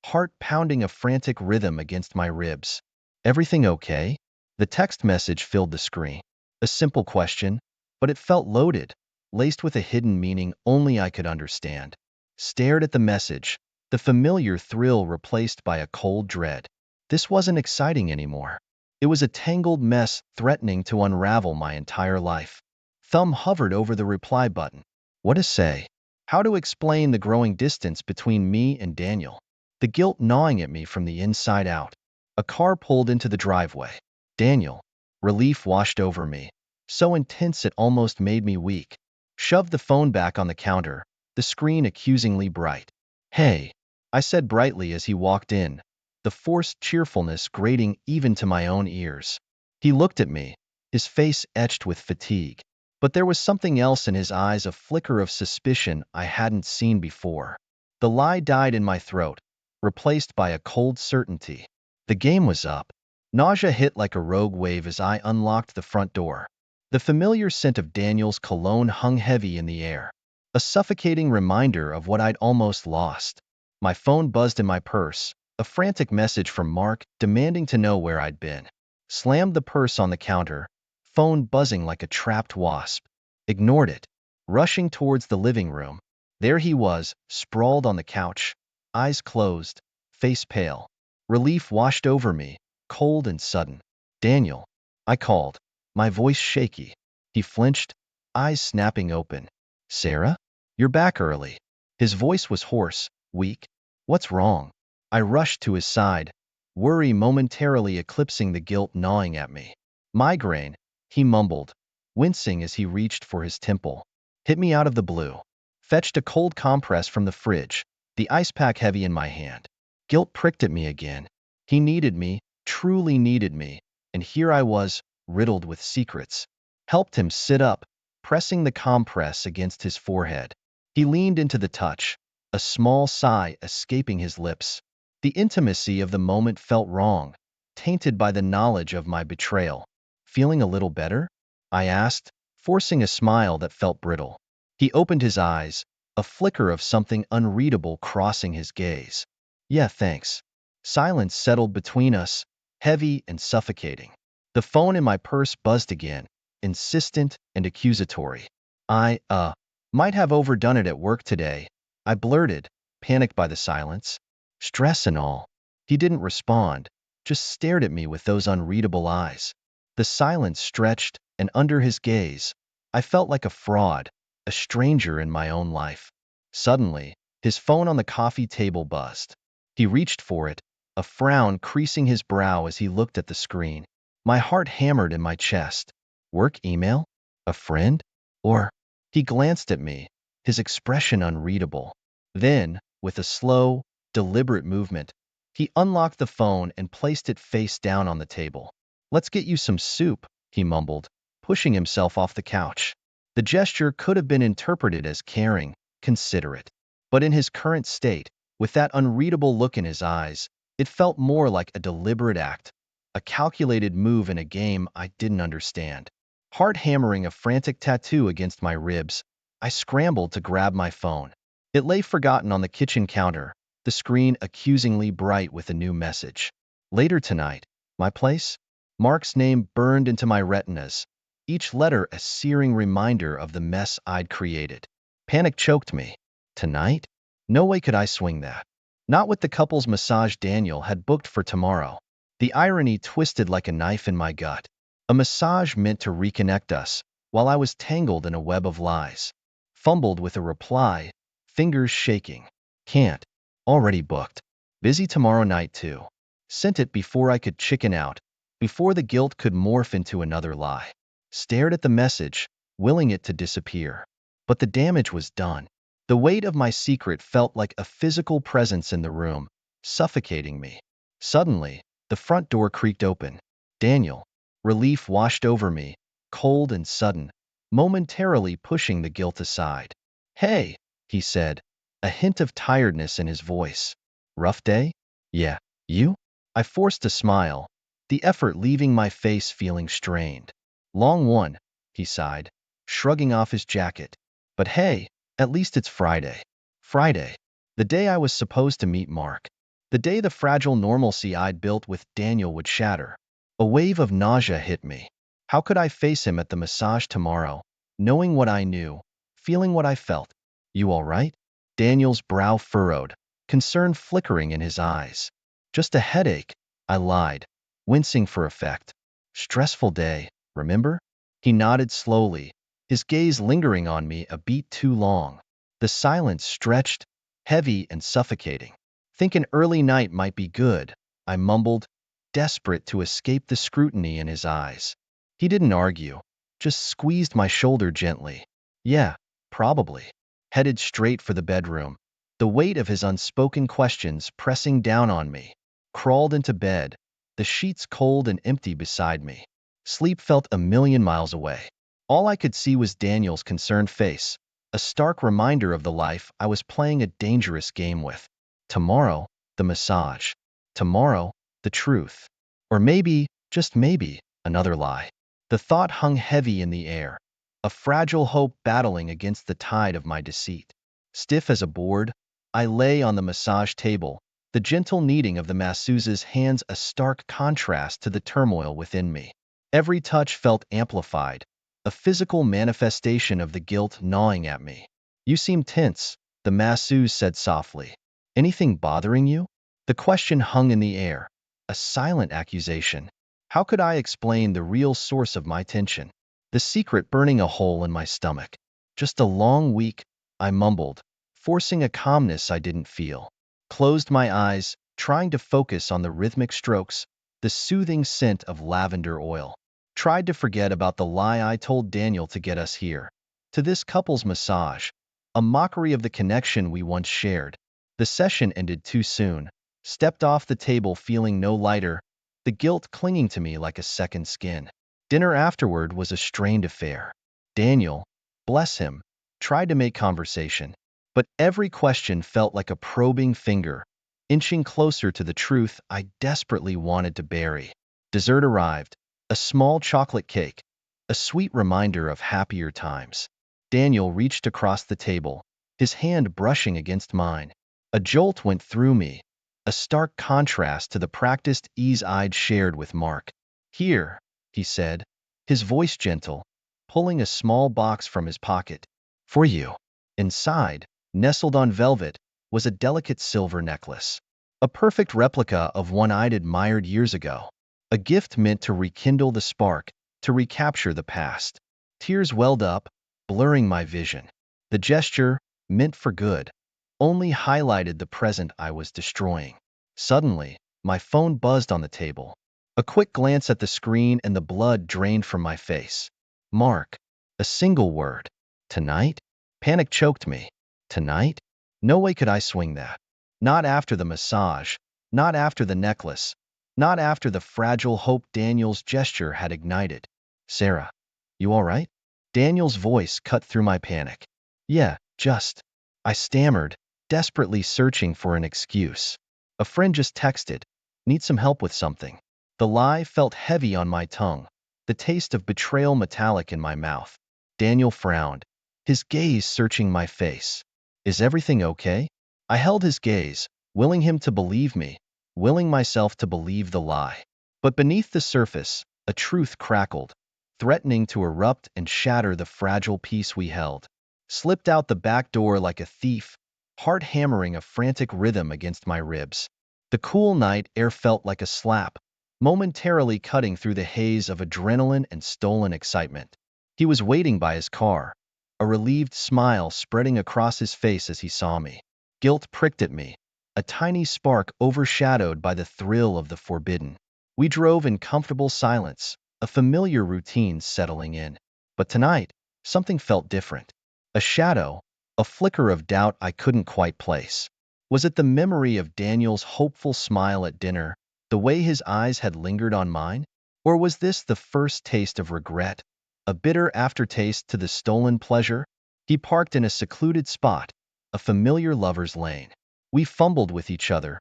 heart pounding a frantic rhythm against my ribs. Everything okay? The text message filled the screen. A simple question, but it felt loaded, laced with a hidden meaning only I could understand. Stared at the message, the familiar thrill replaced by a cold dread. This wasn't exciting anymore. It was a tangled mess threatening to unravel my entire life. Thumb hovered over the reply button. What to say? How to explain the growing distance between me and Daniel? The guilt gnawing at me from the inside out. A car pulled into the driveway. Daniel. Relief washed over me, so intense it almost made me weak. Shoved the phone back on the counter, the screen accusingly bright. Hey, I said brightly as he walked in, the forced cheerfulness grating even to my own ears. He looked at me, his face etched with fatigue. But there was something else in his eyes, a flicker of suspicion I hadn't seen before. The lie died in my throat, replaced by a cold certainty. The game was up. Nausea hit like a rogue wave as I unlocked the front door. The familiar scent of Daniel's cologne hung heavy in the air, a suffocating reminder of what I'd almost lost. My phone buzzed in my purse, a frantic message from Mark demanding to know where I'd been. Slammed the purse on the counter, phone buzzing like a trapped wasp. Ignored it, rushing towards the living room. There he was, sprawled on the couch, eyes closed, face pale. Relief washed over me, cold and sudden. Daniel, I called, my voice shaky. He flinched, eyes snapping open. Sarah? You're back early. His voice was hoarse, weak. What's wrong? I rushed to his side, worry momentarily eclipsing the guilt gnawing at me. Migraine, he mumbled, wincing as he reached for his temple. Hit me out of the blue. Fetched a cold compress from the fridge, the ice pack heavy in my hand. Guilt pricked at me again. He needed me, truly needed me, and here I was, riddled with secrets. Helped him sit up, pressing the compress against his forehead. He leaned into the touch, a small sigh escaping his lips. The intimacy of the moment felt wrong, tainted by the knowledge of my betrayal. Feeling a little better? I asked, forcing a smile that felt brittle. He opened his eyes, a flicker of something unreadable crossing his gaze. Yeah, thanks. Silence settled between us, heavy and suffocating. The phone in my purse buzzed again, insistent and accusatory. Might have overdone it at work today, I blurted, panicked by the silence. Stress and all. He didn't respond, just stared at me with those unreadable eyes. The silence stretched, and under his gaze, I felt like a fraud, a stranger in my own life. Suddenly, his phone on the coffee table buzzed. He reached for it, a frown creasing his brow as he looked at the screen. My heart hammered in my chest. Work email? A friend? Or? He glanced at me, his expression unreadable. Then, with a slow, deliberate movement, he unlocked the phone and placed it face down on the table. Let's get you some soup, he mumbled, pushing himself off the couch. The gesture could have been interpreted as caring, considerate. But in his current state, with that unreadable look in his eyes, it felt more like a deliberate act, a calculated move in a game I didn't understand. Heart hammering a frantic tattoo against my ribs, I scrambled to grab my phone. It lay forgotten on the kitchen counter, the screen accusingly bright with a new message. Later tonight, my place? Mark's name burned into my retinas, each letter a searing reminder of the mess I'd created. Panic choked me. Tonight? No way could I swing that. Not with the couple's massage Daniel had booked for tomorrow. The irony twisted like a knife in my gut. A massage meant to reconnect us, while I was tangled in a web of lies. Fumbled with a reply, fingers shaking. Can't. Already booked. Busy tomorrow night too. Sent it before I could chicken out, before the guilt could morph into another lie. Stared at the message, willing it to disappear. But the damage was done. The weight of my secret felt like a physical presence in the room, suffocating me. Suddenly, the front door creaked open. Daniel. Relief washed over me, cold and sudden, momentarily pushing the guilt aside. Hey, he said, a hint of tiredness in his voice. Rough day? Yeah, you? I forced a smile, the effort leaving my face feeling strained. Long one, he sighed, shrugging off his jacket. But hey, at least it's Friday. Friday, the day I was supposed to meet Mark. The day the fragile normalcy I'd built with Daniel would shatter. A wave of nausea hit me. How could I face him at the massage tomorrow, knowing what I knew, feeling what I felt? You all right? Daniel's brow furrowed, concern flickering in his eyes. Just a headache, I lied, wincing for effect. Stressful day, remember? He nodded slowly, his gaze lingering on me a beat too long. The silence stretched, heavy and suffocating. Think an early night might be good, I mumbled, desperate to escape the scrutiny in his eyes. He didn't argue, just squeezed my shoulder gently. Yeah, probably. Headed straight for the bedroom, the weight of his unspoken questions pressing down on me. Crawled into bed, the sheets cold and empty beside me. Sleep felt a million miles away. All I could see was Daniel's concerned face, a stark reminder of the life I was playing a dangerous game with. Tomorrow, the massage. Tomorrow, the truth. Or maybe, just maybe, another lie. The thought hung heavy in the air, a fragile hope battling against the tide of my deceit. Stiff as a board, I lay on the massage table, the gentle kneading of the masseuse's hands a stark contrast to the turmoil within me. Every touch felt amplified, a physical manifestation of the guilt gnawing at me. You seem tense, the masseuse said softly. Anything bothering you? The question hung in the air, a silent accusation. How could I explain the real source of my tension? The secret burning a hole in my stomach. Just a long week, I mumbled, forcing a calmness I didn't feel. Closed my eyes, trying to focus on the rhythmic strokes, the soothing scent of lavender oil. Tried to forget about the lie I told Daniel to get us here. To this couple's massage, a mockery of the connection we once shared. The session ended too soon. Stepped off the table feeling no lighter, the guilt clinging to me like a second skin. Dinner afterward was a strained affair. Daniel, bless him, tried to make conversation, but every question felt like a probing finger, inching closer to the truth I desperately wanted to bury. Dessert arrived, a small chocolate cake, a sweet reminder of happier times. Daniel reached across the table, his hand brushing against mine. A jolt went through me, a stark contrast to the practiced ease I'd shared with Mark. Here, he said, his voice gentle, pulling a small box from his pocket. For you. Inside, nestled on velvet, was a delicate silver necklace. A perfect replica of one I'd admired years ago. A gift meant to rekindle the spark, to recapture the past. Tears welled up, blurring my vision. The gesture, meant for good, only highlighted the present I was destroying. Suddenly, my phone buzzed on the table. A quick glance at the screen and the blood drained from my face. Mark. A single word. Tonight? Panic choked me. Tonight? No way could I swing that. Not after the massage, not after the necklace, not after the fragile hope Daniel's gesture had ignited. Sarah, you all right? Daniel's voice cut through my panic. Yeah, just. I stammered, desperately searching for an excuse. A friend just texted. Need some help with something. The lie felt heavy on my tongue, the taste of betrayal metallic in my mouth. Daniel frowned, his gaze searching my face. Is everything okay? I held his gaze, willing him to believe me, willing myself to believe the lie. But beneath the surface, a truth crackled, threatening to erupt and shatter the fragile peace we held. Slipped out the back door like a thief, heart hammering a frantic rhythm against my ribs. The cool night air felt like a slap, momentarily cutting through the haze of adrenaline and stolen excitement. He was waiting by his car, a relieved smile spreading across his face as he saw me. Guilt pricked at me, a tiny spark overshadowed by the thrill of the forbidden. We drove in comfortable silence, a familiar routine settling in. But tonight, something felt different. A shadow, a flicker of doubt I couldn't quite place. Was it the memory of Daniel's hopeful smile at dinner, the way his eyes had lingered on mine? Or was this the first taste of regret, a bitter aftertaste to the stolen pleasure? He parked in a secluded spot, a familiar lover's lane. We fumbled with each other,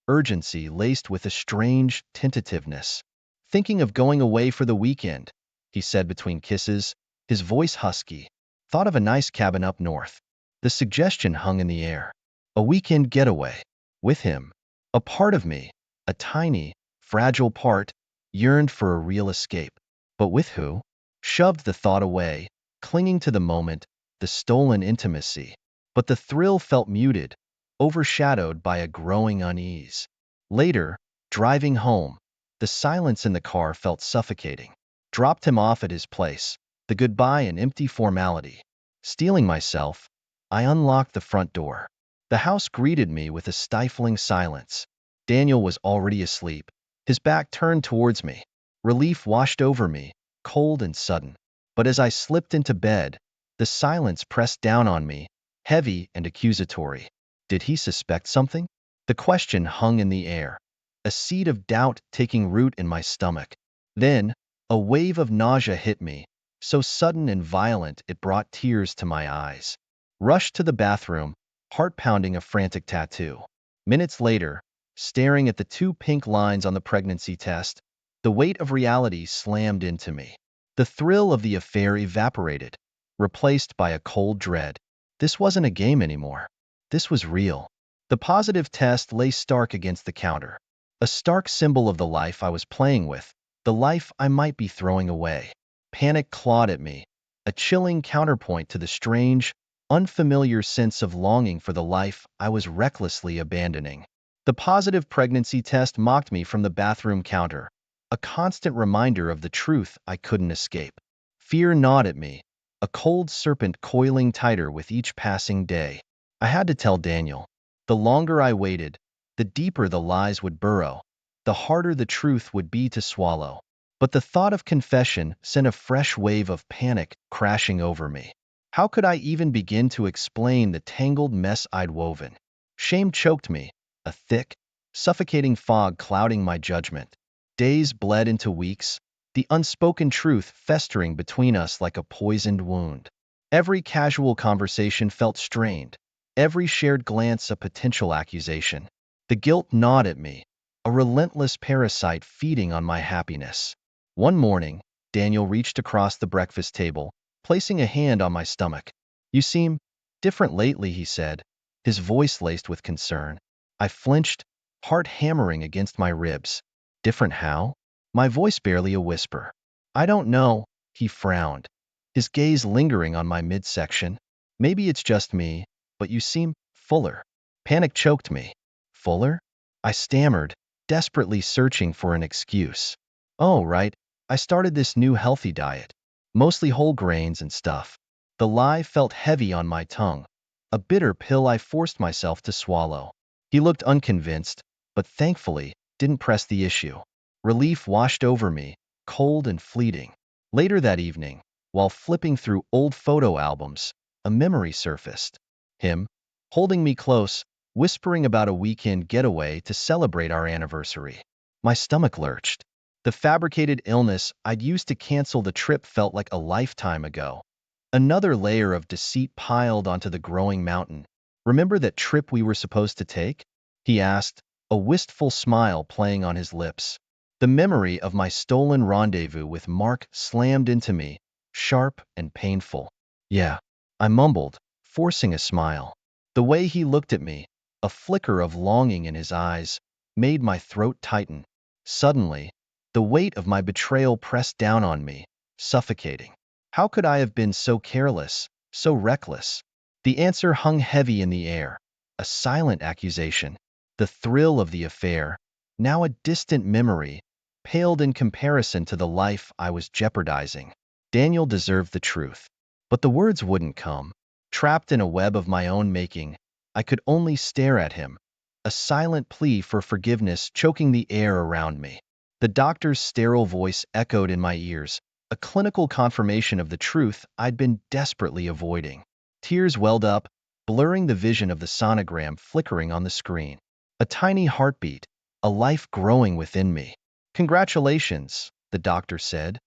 urgency laced with a strange tentativeness. Thinking of going away for the weekend, he said between kisses, his voice husky. Thought of a nice cabin up north. The suggestion hung in the air. A weekend getaway. With him. A part of me, a tiny, fragile part, yearned for a real escape. But with who? Shoved the thought away, clinging to the moment, the stolen intimacy. But the thrill felt muted, overshadowed by a growing unease. Later, driving home, the silence in the car felt suffocating. Dropped him off at his place, the goodbye an empty formality. Steeling myself, I unlocked the front door. The house greeted me with a stifling silence. Daniel was already asleep, his back turned towards me. Relief washed over me, cold and sudden. But as I slipped into bed, the silence pressed down on me, heavy and accusatory. Did he suspect something? The question hung in the air, a seed of doubt taking root in my stomach. Then, a wave of nausea hit me, so sudden and violent it brought tears to my eyes. Rushed to the bathroom, heart pounding a frantic tattoo. Minutes later, staring at the two pink lines on the pregnancy test, the weight of reality slammed into me. The thrill of the affair evaporated, replaced by a cold dread. This wasn't a game anymore. This was real. The positive test lay stark against the counter, a stark symbol of the life I was playing with, the life I might be throwing away. Panic clawed at me, a chilling counterpoint to the strange, unfamiliar sense of longing for the life I was recklessly abandoning. The positive pregnancy test mocked me from the bathroom counter, a constant reminder of the truth I couldn't escape. Fear gnawed at me, a cold serpent coiling tighter with each passing day. I had to tell Daniel. The longer I waited, the deeper the lies would burrow, the harder the truth would be to swallow. But the thought of confession sent a fresh wave of panic crashing over me. How could I even begin to explain the tangled mess I'd woven? Shame choked me, a thick, suffocating fog clouding my judgment. Days bled into weeks, the unspoken truth festering between us like a poisoned wound. Every casual conversation felt strained, every shared glance a potential accusation. The guilt gnawed at me, a relentless parasite feeding on my happiness. One morning, Daniel reached across the breakfast table, placing a hand on my stomach. "You seem different lately," he said, his voice laced with concern. I flinched, heart hammering against my ribs. "Different how?" My voice barely a whisper. "I don't know," he frowned, his gaze lingering on my midsection. "Maybe it's just me, but you seem fuller." Panic choked me. "Fuller?" I stammered, desperately searching for an excuse. "Oh, right, I started this new healthy diet. Mostly whole grains and stuff." The lie felt heavy on my tongue, a bitter pill I forced myself to swallow. He looked unconvinced, but thankfully didn't press the issue. Relief washed over me, cold and fleeting. Later that evening, while flipping through old photo albums, a memory surfaced. Him, holding me close, whispering about a weekend getaway to celebrate our anniversary. My stomach lurched. The fabricated illness I'd used to cancel the trip felt like a lifetime ago. Another layer of deceit piled onto the growing mountain. "Remember that trip we were supposed to take?" he asked, a wistful smile playing on his lips. The memory of my stolen rendezvous with Mark slammed into me, sharp and painful. "Yeah," I mumbled, forcing a smile. The way he looked at me, a flicker of longing in his eyes, made my throat tighten. Suddenly, the weight of my betrayal pressed down on me, suffocating. How could I have been so careless, so reckless? The answer hung heavy in the air, a silent accusation. The thrill of the affair, now a distant memory, paled in comparison to the life I was jeopardizing. Daniel deserved the truth, but the words wouldn't come. Trapped in a web of my own making, I could only stare at him, a silent plea for forgiveness choking the air around me. The doctor's sterile voice echoed in my ears, a clinical confirmation of the truth I'd been desperately avoiding. Tears welled up, blurring the vision of the sonogram flickering on the screen. A tiny heartbeat, a life growing within me. "Congratulations," the doctor said,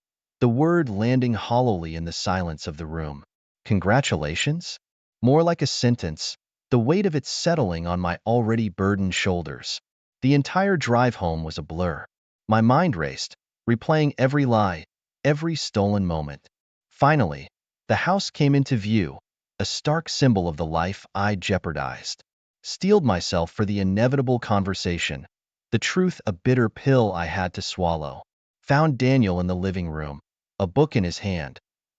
the word landing hollowly in the silence of the room. Congratulations? More like a sentence, the weight of it settling on my already burdened shoulders. The entire drive home was a blur. My mind raced, replaying every lie, every stolen moment. Finally, the house came into view, a stark symbol of the life I jeopardized. Steeled myself for the inevitable conversation, the truth a bitter pill I had to swallow. Found Daniel in the living room, a book in his hand,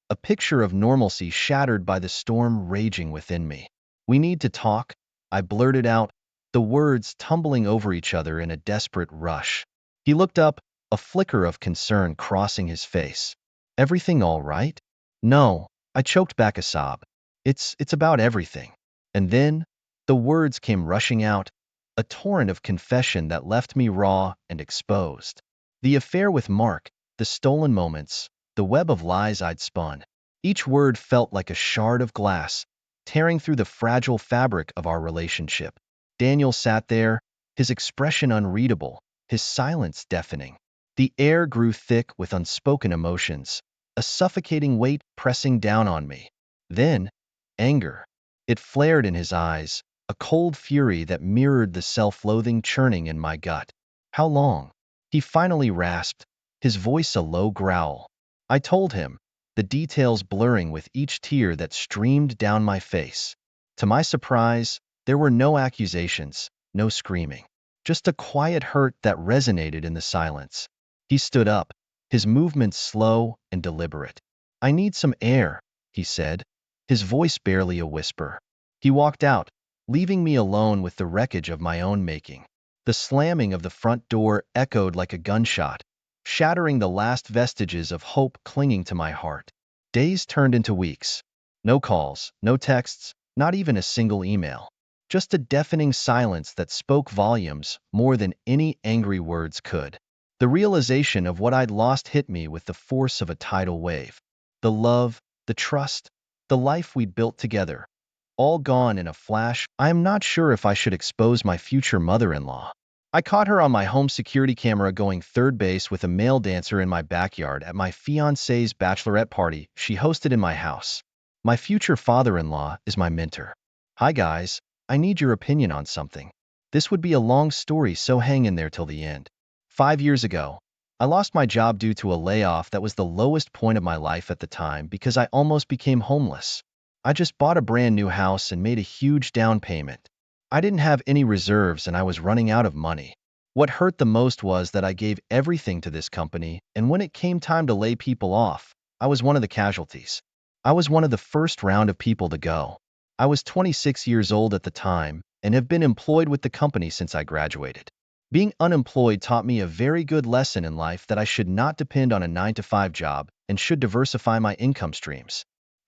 a picture of normalcy shattered by the storm raging within me. "We need to talk," I blurted out, the words tumbling over each other in a desperate rush. He looked up, a flicker of concern crossing his face. "Everything all right?" "No," I choked back a sob. It's about everything." And then, the words came rushing out, a torrent of confession that left me raw and exposed. The affair with Mark, the stolen moments, the web of lies I'd spun. Each word felt like a shard of glass, tearing through the fragile fabric of our relationship. Daniel sat there, his expression unreadable, his silence deafening. The air grew thick with unspoken emotions, a suffocating weight pressing down on me. Then, anger. It flared in his eyes, a cold fury that mirrored the self-loathing churning in my gut. "How long?" he finally rasped, his voice a low growl. I told him, the details blurring with each tear that streamed down my face. To my surprise, there were no accusations, no screaming, just a quiet hurt that resonated in the silence. He stood up, his movements slow and deliberate. "I need some air," he said, his voice barely a whisper. He walked out, leaving me alone with the wreckage of my own making. The slamming of the front door echoed like a gunshot, shattering the last vestiges of hope clinging to my heart. Days turned into weeks. No calls, no texts, not even a single email. Just a deafening silence that spoke volumes more than any angry words could. The realization of what I'd lost hit me with the force of a tidal wave. The love, the trust, the life we'd built together, all gone in a flash. I am not sure if I should expose my future mother-in-law. I caught her on my home security camera going third base with a male dancer in my backyard at my fiancée's bachelorette party she hosted in my house. My future father-in-law is my mentor. Hi guys, I need your opinion on something. This would be a long story, so hang in there till the end. 5 years ago, I lost my job due to a layoff that was the lowest point of my life at the time because I almost became homeless. I just bought a brand new house and made a huge down payment. I didn't have any reserves and I was running out of money. What hurt the most was that I gave everything to this company, and when it came time to lay people off, I was one of the casualties. I was one of the first round of people to go. I was 26 years old at the time and have been employed with the company since I graduated. Being unemployed taught me a very good lesson in life, that I should not depend on a 9-to-5 job and should diversify my income streams.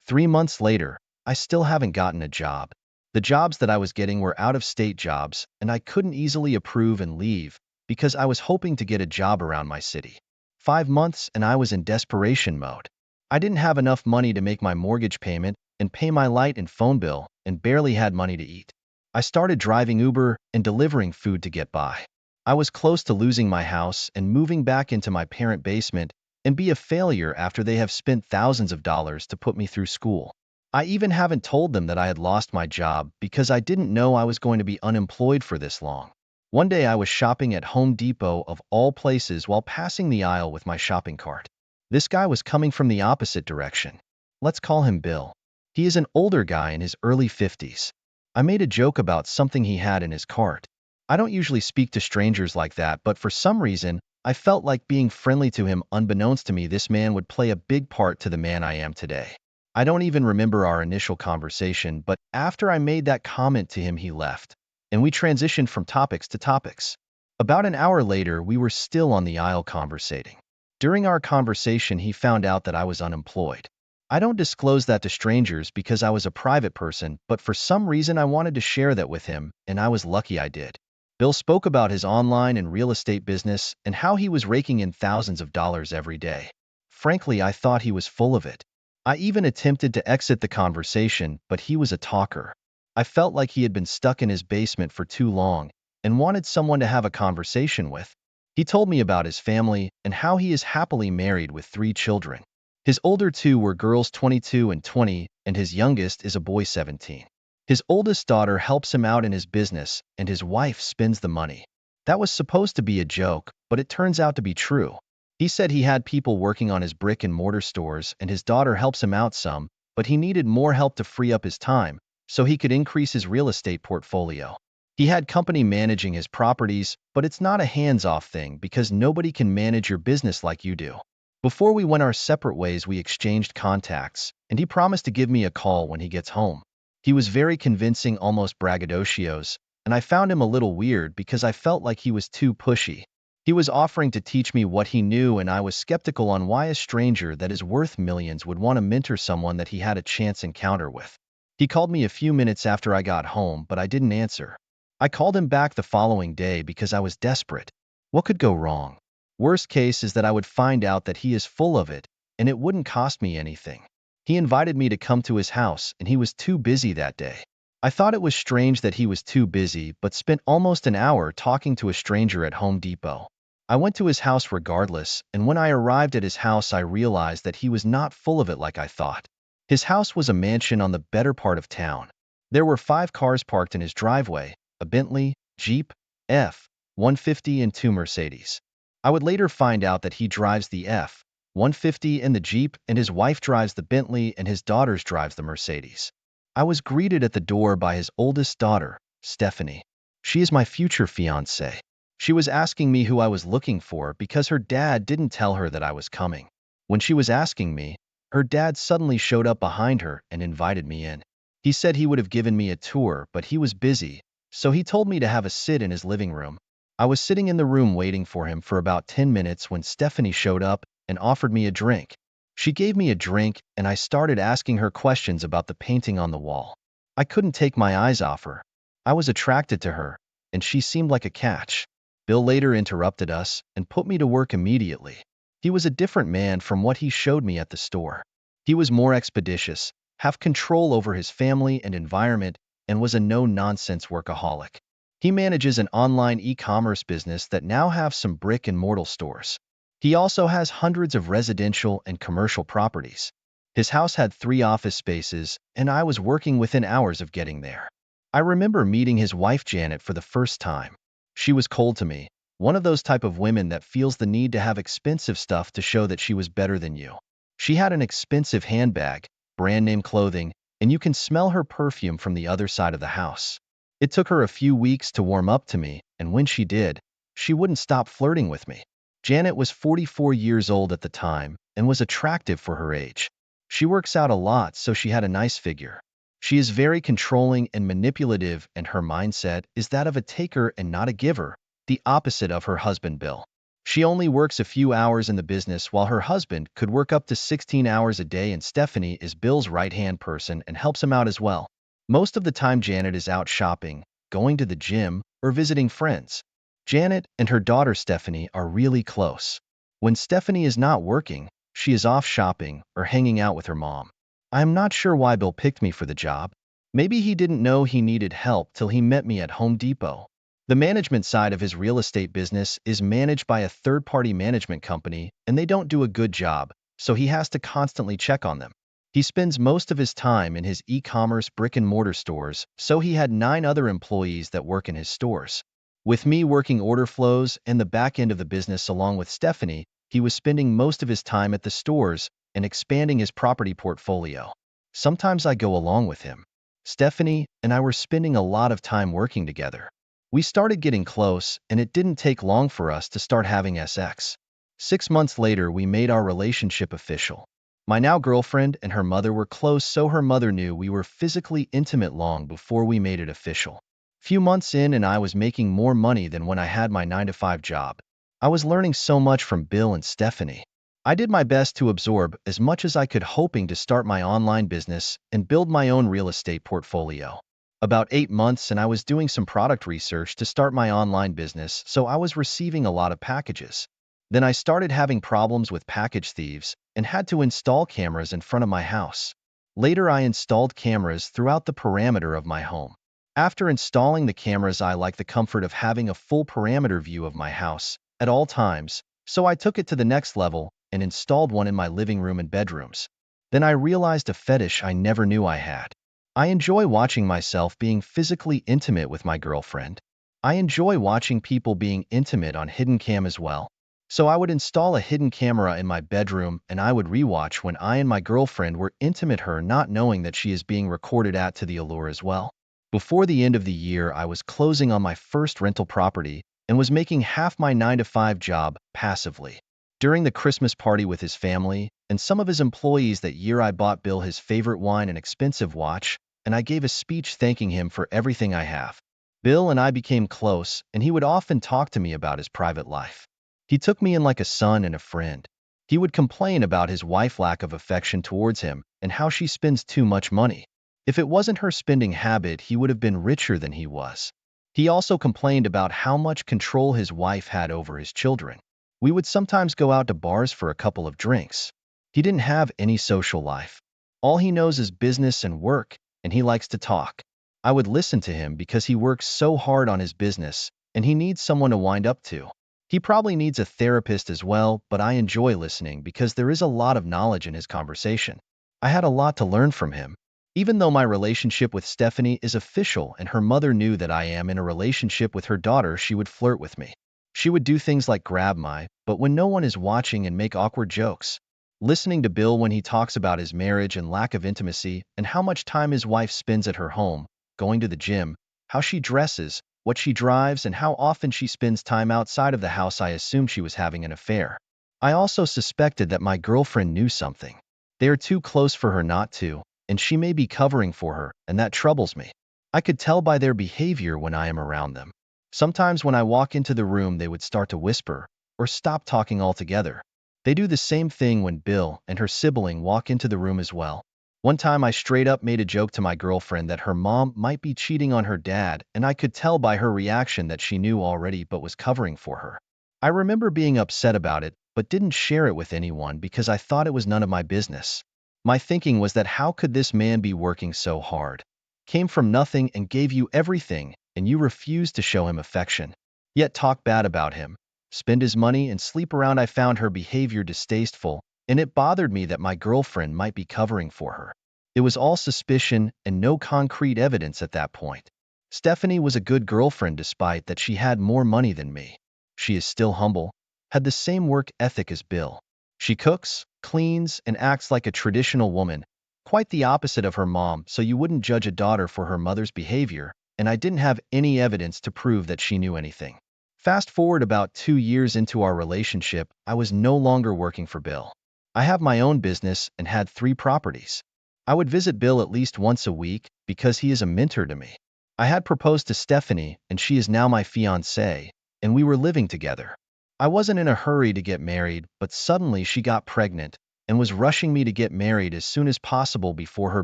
3 months later, I still haven't gotten a job. The jobs that I was getting were out-of-state jobs, and I couldn't easily approve and leave because I was hoping to get a job around my city. 5 months and I was in desperation mode. I didn't have enough money to make my mortgage payment and pay my light and phone bill, and barely had money to eat. I started driving Uber and delivering food to get by. I was close to losing my house and moving back into my parent basement and be a failure after they have spent thousands of dollars to put me through school. I even haven't told them that I had lost my job because I didn't know I was going to be unemployed for this long. One day I was shopping at Home Depot of all places while passing the aisle with my shopping cart. This guy was coming from the opposite direction. Let's call him Bill. He is an older guy in his early 50s. I made a joke about something he had in his cart. I don't usually speak to strangers like that, but for some reason, I felt like being friendly to him. Unbeknownst to me, this man would play a big part to the man I am today. I don't even remember our initial conversation, but after I made that comment to him, he left, and we transitioned from topics to topics. About an hour later, we were still on the aisle conversating. During our conversation, he found out that I was unemployed. I don't disclose that to strangers because I was a private person, but for some reason I wanted to share that with him, and I was lucky I did. Bill spoke about his online and real estate business and how he was raking in thousands of dollars every day. Frankly, I thought he was full of it. I even attempted to exit the conversation, but he was a talker. I felt like he had been stuck in his basement for too long and wanted someone to have a conversation with. He told me about his family and how he is happily married with 3 children. His older 2 were girls 22 and 20, and his youngest is a boy 17. His oldest daughter helps him out in his business, and his wife spends the money. That was supposed to be a joke, but it turns out to be true. He said he had people working on his brick and mortar stores, and his daughter helps him out some, but he needed more help to free up his time so he could increase his real estate portfolio. He had company managing his properties, but it's not a hands-off thing because nobody can manage your business like you do. Before we went our separate ways, we exchanged contacts, and he promised to give me a call when he gets home. He was very convincing, almost braggadocios, and I found him a little weird because I felt like he was too pushy. He was offering to teach me what he knew, and I was skeptical on why a stranger that is worth millions would want to mentor someone that he had a chance encounter with. He called me a few minutes after I got home, but I didn't answer. I called him back the following day because I was desperate. What could go wrong? Worst case is that I would find out that he is full of it, and it wouldn't cost me anything. He invited me to come to his house, and he was too busy that day. I thought it was strange that he was too busy, but spent almost an hour talking to a stranger at Home Depot. I went to his house regardless, and when I arrived at his house, I realized that he was not full of it like I thought. His house was a mansion on the better part of town. There were 5 cars parked in his driveway, a Bentley, Jeep, F-150 and 2 Mercedes. I would later find out that he drives the F-150 and the Jeep, and his wife drives the Bentley, and his daughters drives the Mercedes. I was greeted at the door by his oldest daughter, Stephanie. She is my future fiancée. She was asking me who I was looking for because her dad didn't tell her that I was coming. When she was asking me, Her dad suddenly showed up behind her and invited me in. He said he would have given me a tour, but he was busy, so he told me to have a sit in his living room. I was sitting in the room waiting for him for about 10 minutes when Stephanie showed up and offered me a drink. She gave me a drink, and I started asking her questions about the painting on the wall. I couldn't take my eyes off her. I was attracted to her, and she seemed like a catch. Bill later interrupted us and put me to work immediately. He was a different man from what he showed me at the store. He was more expeditious, have control over his family and environment, and was a no-nonsense workaholic. He manages an online e-commerce business that now have some brick-and-mortar stores. He also has hundreds of residential and commercial properties. His house had 3 office spaces, and I was working within hours of getting there. I remember meeting his wife Janet for the first time. She was cold to me, one of those type of women that feels the need to have expensive stuff to show that she was better than you. She had an expensive handbag, brand name clothing, and you can smell her perfume from the other side of the house. It took her a few weeks to warm up to me, and when she did, she wouldn't stop flirting with me. Janet was 44 years old at the time and was attractive for her age. She works out a lot, so she had a nice figure. She is very controlling and manipulative, and her mindset is that of a taker and not a giver, the opposite of her husband Bill. She only works a few hours in the business while her husband could work up to 16 hours a day, and Stephanie is Bill's right-hand person and helps him out as well. Most of the time Janet is out shopping, going to the gym, or visiting friends. Janet and her daughter Stephanie are really close. When Stephanie is not working, she is off shopping or hanging out with her mom. I am not sure why Bill picked me for the job. Maybe he didn't know he needed help till he met me at Home Depot. The management side of his real estate business is managed by a third-party management company, and they don't do a good job, so he has to constantly check on them. He spends most of his time in his e-commerce brick-and-mortar stores, so he had 9 other employees that work in his stores. With me working order flows and the back end of the business along with Stephanie, he was spending most of his time at the stores and expanding his property portfolio. Sometimes I go along with him. Stephanie and I were spending a lot of time working together. We started getting close, and it didn't take long for us to start having sex. 6 months later, we made our relationship official. My now girlfriend and her mother were close, so her mother knew we were physically intimate long before we made it official. Few months in, and I was making more money than when I had my 9-to-5 job. I was learning so much from Bill and Stephanie. I did my best to absorb as much as I could, hoping to start my online business and build my own real estate portfolio. About 8 months, and I was doing some product research to start my online business, so I was receiving a lot of packages. Then I started having problems with package thieves and had to install cameras in front of my house. Later, I installed cameras throughout the perimeter of my home. After installing the cameras, I like the comfort of having a full perimeter view of my house at all times, so I took it to the next level and installed one in my living room and bedrooms. Then I realized a fetish I never knew I had. I enjoy watching myself being physically intimate with my girlfriend. I enjoy watching people being intimate on hidden cam as well. So I would install a hidden camera in my bedroom, and I would rewatch when I and my girlfriend were intimate, her not knowing that she is being recorded at to the allure as well. Before the end of the year, I was closing on my first rental property and was making half my 9-to-5 job passively. During the Christmas party with his family and some of his employees that year, I bought Bill his favorite wine and expensive watch, and I gave a speech thanking him for everything I have. Bill and I became close, and he would often talk to me about his private life. He took me in like a son and a friend. He would complain about his wife's lack of affection towards him and how she spends too much money. If it wasn't her spending habit, he would have been richer than he was. He also complained about how much control his wife had over his children. We would sometimes go out to bars for a couple of drinks. He didn't have any social life. All he knows is business and work, and he likes to talk. I would listen to him because he works so hard on his business, and he needs someone to wind up to. He probably needs a therapist as well, but I enjoy listening because there is a lot of knowledge in his conversation. I had a lot to learn from him. Even though my relationship with Stephanie is official and her mother knew that I am in a relationship with her daughter, she would flirt with me. She would do things like grab my butt when no one is watching and make awkward jokes. Listening to Bill when he talks about his marriage and lack of intimacy and how much time his wife spends at her home, going to the gym, how she dresses, what she drives, and how often she spends time outside of the house, I assumed she was having an affair. I also suspected that my girlfriend knew something. They are too close for her not to, and she may be covering for her, and that troubles me. I could tell by their behavior when I am around them. Sometimes when I walk into the room, they would start to whisper or stop talking altogether. They do the same thing when Bill and her sibling walk into the room as well. One time I straight up made a joke to my girlfriend that her mom might be cheating on her dad, and I could tell by her reaction that she knew already but was covering for her. I remember being upset about it, but didn't share it with anyone because I thought it was none of my business. My thinking was that how could this man be working so hard? Came from nothing and gave you everything, and you refused to show him affection. Yet talk bad about him, spend his money and sleep around. I found her behavior distasteful, and it bothered me that my girlfriend might be covering for her. It was all suspicion and no concrete evidence at that point. Stephanie was a good girlfriend despite that she had more money than me. She is still humble, had the same work ethic as Bill. She cooks, cleans, and acts like a traditional woman, quite the opposite of her mom, so you wouldn't judge a daughter for her mother's behavior, and I didn't have any evidence to prove that she knew anything. Fast forward about 2 years into our relationship, I was no longer working for Bill. I have my own business and had 3 properties. I would visit Bill at least once a week because he is a mentor to me. I had proposed to Stephanie, and she is now my fiancée, and we were living together. I wasn't in a hurry to get married, but suddenly she got pregnant and was rushing me to get married as soon as possible before her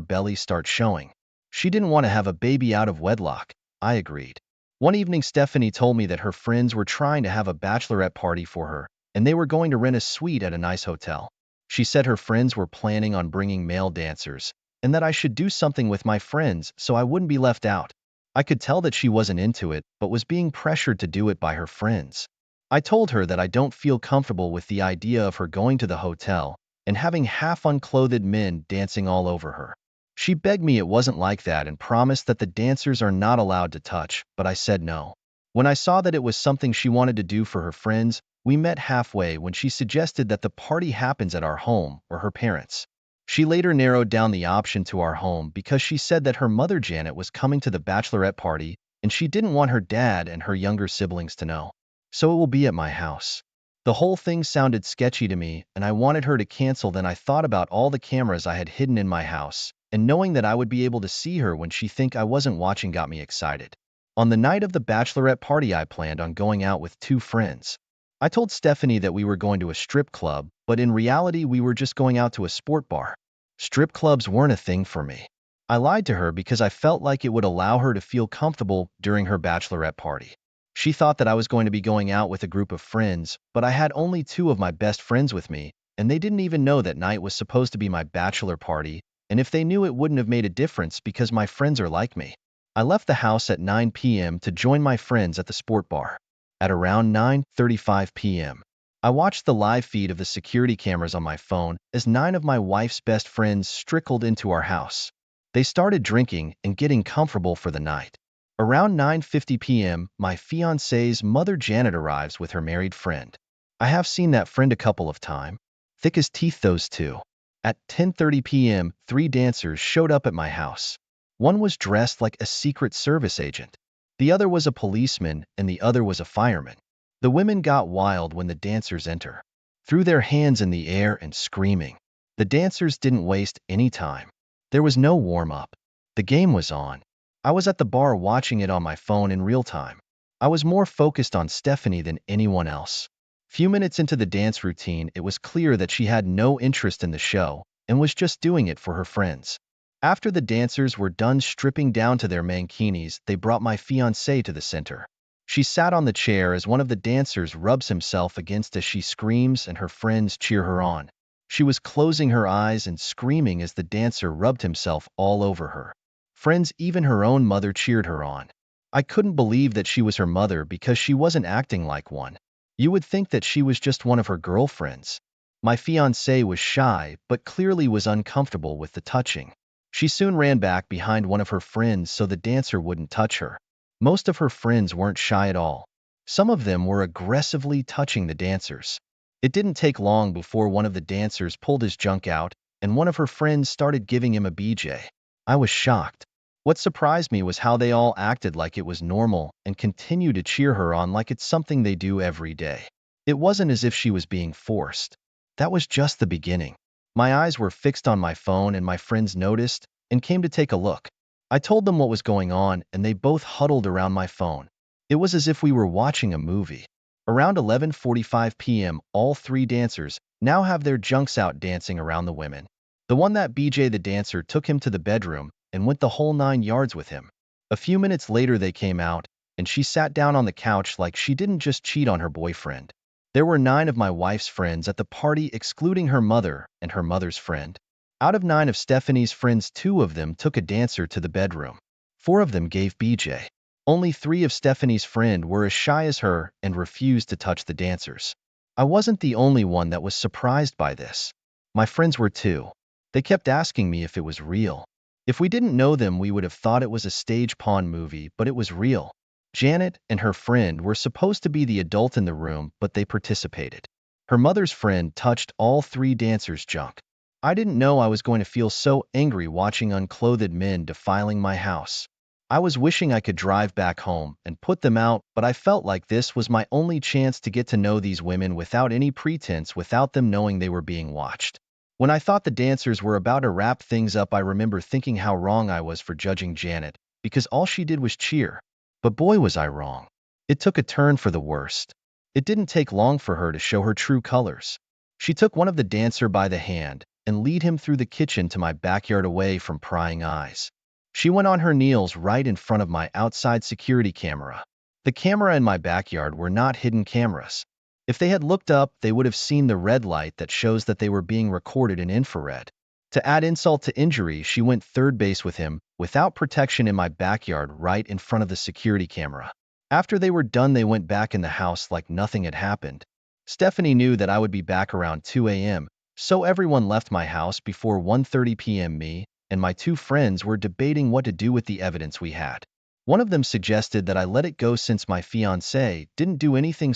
belly starts showing. She didn't want to have a baby out of wedlock. I agreed. One evening, Stephanie told me that her friends were trying to have a bachelorette party for her, and they were going to rent a suite at a nice hotel. She said her friends were planning on bringing male dancers, and that I should do something with my friends so I wouldn't be left out. I could tell that she wasn't into it, but was being pressured to do it by her friends. I told her that I don't feel comfortable with the idea of her going to the hotel and having half-unclothed men dancing all over her. She begged me it wasn't like that and promised that the dancers are not allowed to touch, but I said no. When I saw that it was something she wanted to do for her friends, we met halfway when she suggested that the party happens at our home or her parents'. She later narrowed down the option to our home because she said that her mother Janet was coming to the bachelorette party and she didn't want her dad and her younger siblings to know. So it will be at my house. The whole thing sounded sketchy to me, and I wanted her to cancel. Then I thought about all the cameras I had hidden in my house, and knowing that I would be able to see her when she think I wasn't watching got me excited. On the night of the bachelorette party, I planned on going out with 2 friends. I told Stephanie that we were going to a strip club, but in reality we were just going out to a sport bar. Strip clubs weren't a thing for me. I lied to her because I felt like it would allow her to feel comfortable during her bachelorette party. She thought that I was going to be going out with a group of friends, but I had only 2 of my best friends with me, and they didn't even know that night was supposed to be my bachelor party, and if they knew, it wouldn't have made a difference because my friends are like me. I left the house at 9 p.m. to join my friends at the sport bar. At around 9:35 p.m., I watched the live feed of the security cameras on my phone as 9 of my wife's best friends trickled into our house. They started drinking and getting comfortable for the night. Around 9:50 p.m., my fiancée's mother Janet arrives with her married friend. I have seen that friend a couple of times. Thick as teeth, those two. At 10:30 p.m., 3 dancers showed up at my house. One was dressed like a Secret Service agent. The other was a policeman, and the other was a fireman. The women got wild when the dancers enter, threw their hands in the air and screaming. The dancers didn't waste any time. There was no warm-up. The game was on. I was at the bar watching it on my phone in real time. I was more focused on Stephanie than anyone else. Few minutes into the dance routine, it was clear that she had no interest in the show and was just doing it for her friends. After the dancers were done stripping down to their mankinis, they brought my fiancée to the center. She sat on the chair as one of the dancers rubs himself against as she screams and her friends cheer her on. She was closing her eyes and screaming as the dancer rubbed himself all over her. Friends, even her own mother, cheered her on. I couldn't believe that she was her mother because she wasn't acting like one. You would think that she was just one of her girlfriends. My fiancée was shy, but clearly was uncomfortable with the touching. She soon ran back behind one of her friends so the dancer wouldn't touch her. Most of her friends weren't shy at all. Some of them were aggressively touching the dancers. It didn't take long before one of the dancers pulled his junk out, and one of her friends started giving him a BJ. I was shocked. What surprised me was how they all acted like it was normal and continued to cheer her on like it's something they do every day. It wasn't as if she was being forced. That was just the beginning. My eyes were fixed on my phone and my friends noticed and came to take a look. I told them what was going on and they both huddled around my phone. It was as if we were watching a movie. Around 11:45 p.m., all three dancers now have their junks out dancing around the women. The one that BJ the dancer took him to the bedroom and went the whole 9 yards with him. A few minutes later they came out, and she sat down on the couch like she didn't just cheat on her boyfriend. There were 9 of my wife's friends at the party excluding her mother and her mother's friend. Out of 9 of Stephanie's friends, 2 of them took a dancer to the bedroom. 4 of them gave BJ. Only 3 of Stephanie's friends were as shy as her and refused to touch the dancers. I wasn't the only one that was surprised by this. My friends were too. They kept asking me if it was real. If we didn't know them, we would have thought it was a stage pawn movie, but it was real. Janet and her friend were supposed to be the adult in the room, but they participated. Her mother's friend touched all 3 dancers' junk. I didn't know I was going to feel so angry watching unclothed men defiling my house. I was wishing I could drive back home and put them out, but I felt like this was my only chance to get to know these women without any pretense, without them knowing they were being watched. When I thought the dancers were about to wrap things up, I remember thinking how wrong I was for judging Janet, because all she did was cheer. But boy, was I wrong. It took a turn for the worst. It didn't take long for her to show her true colors. She took one of the dancer by the hand and lead him through the kitchen to my backyard away from prying eyes. She went on her knees right in front of my outside security camera. The camera in my backyard were not hidden cameras. If they had looked up, they would have seen the red light that shows that they were being recorded in infrared. To add insult to injury, she went third base with him, without protection, in my backyard right in front of the security camera. After they were done, they went back in the house like nothing had happened. Stephanie knew that I would be back around 2 a.m., so everyone left my house before 1:30 p.m. Me and my 2 friends were debating what to do with the evidence we had. One of them suggested that I let it go since my fiancée didn't do anything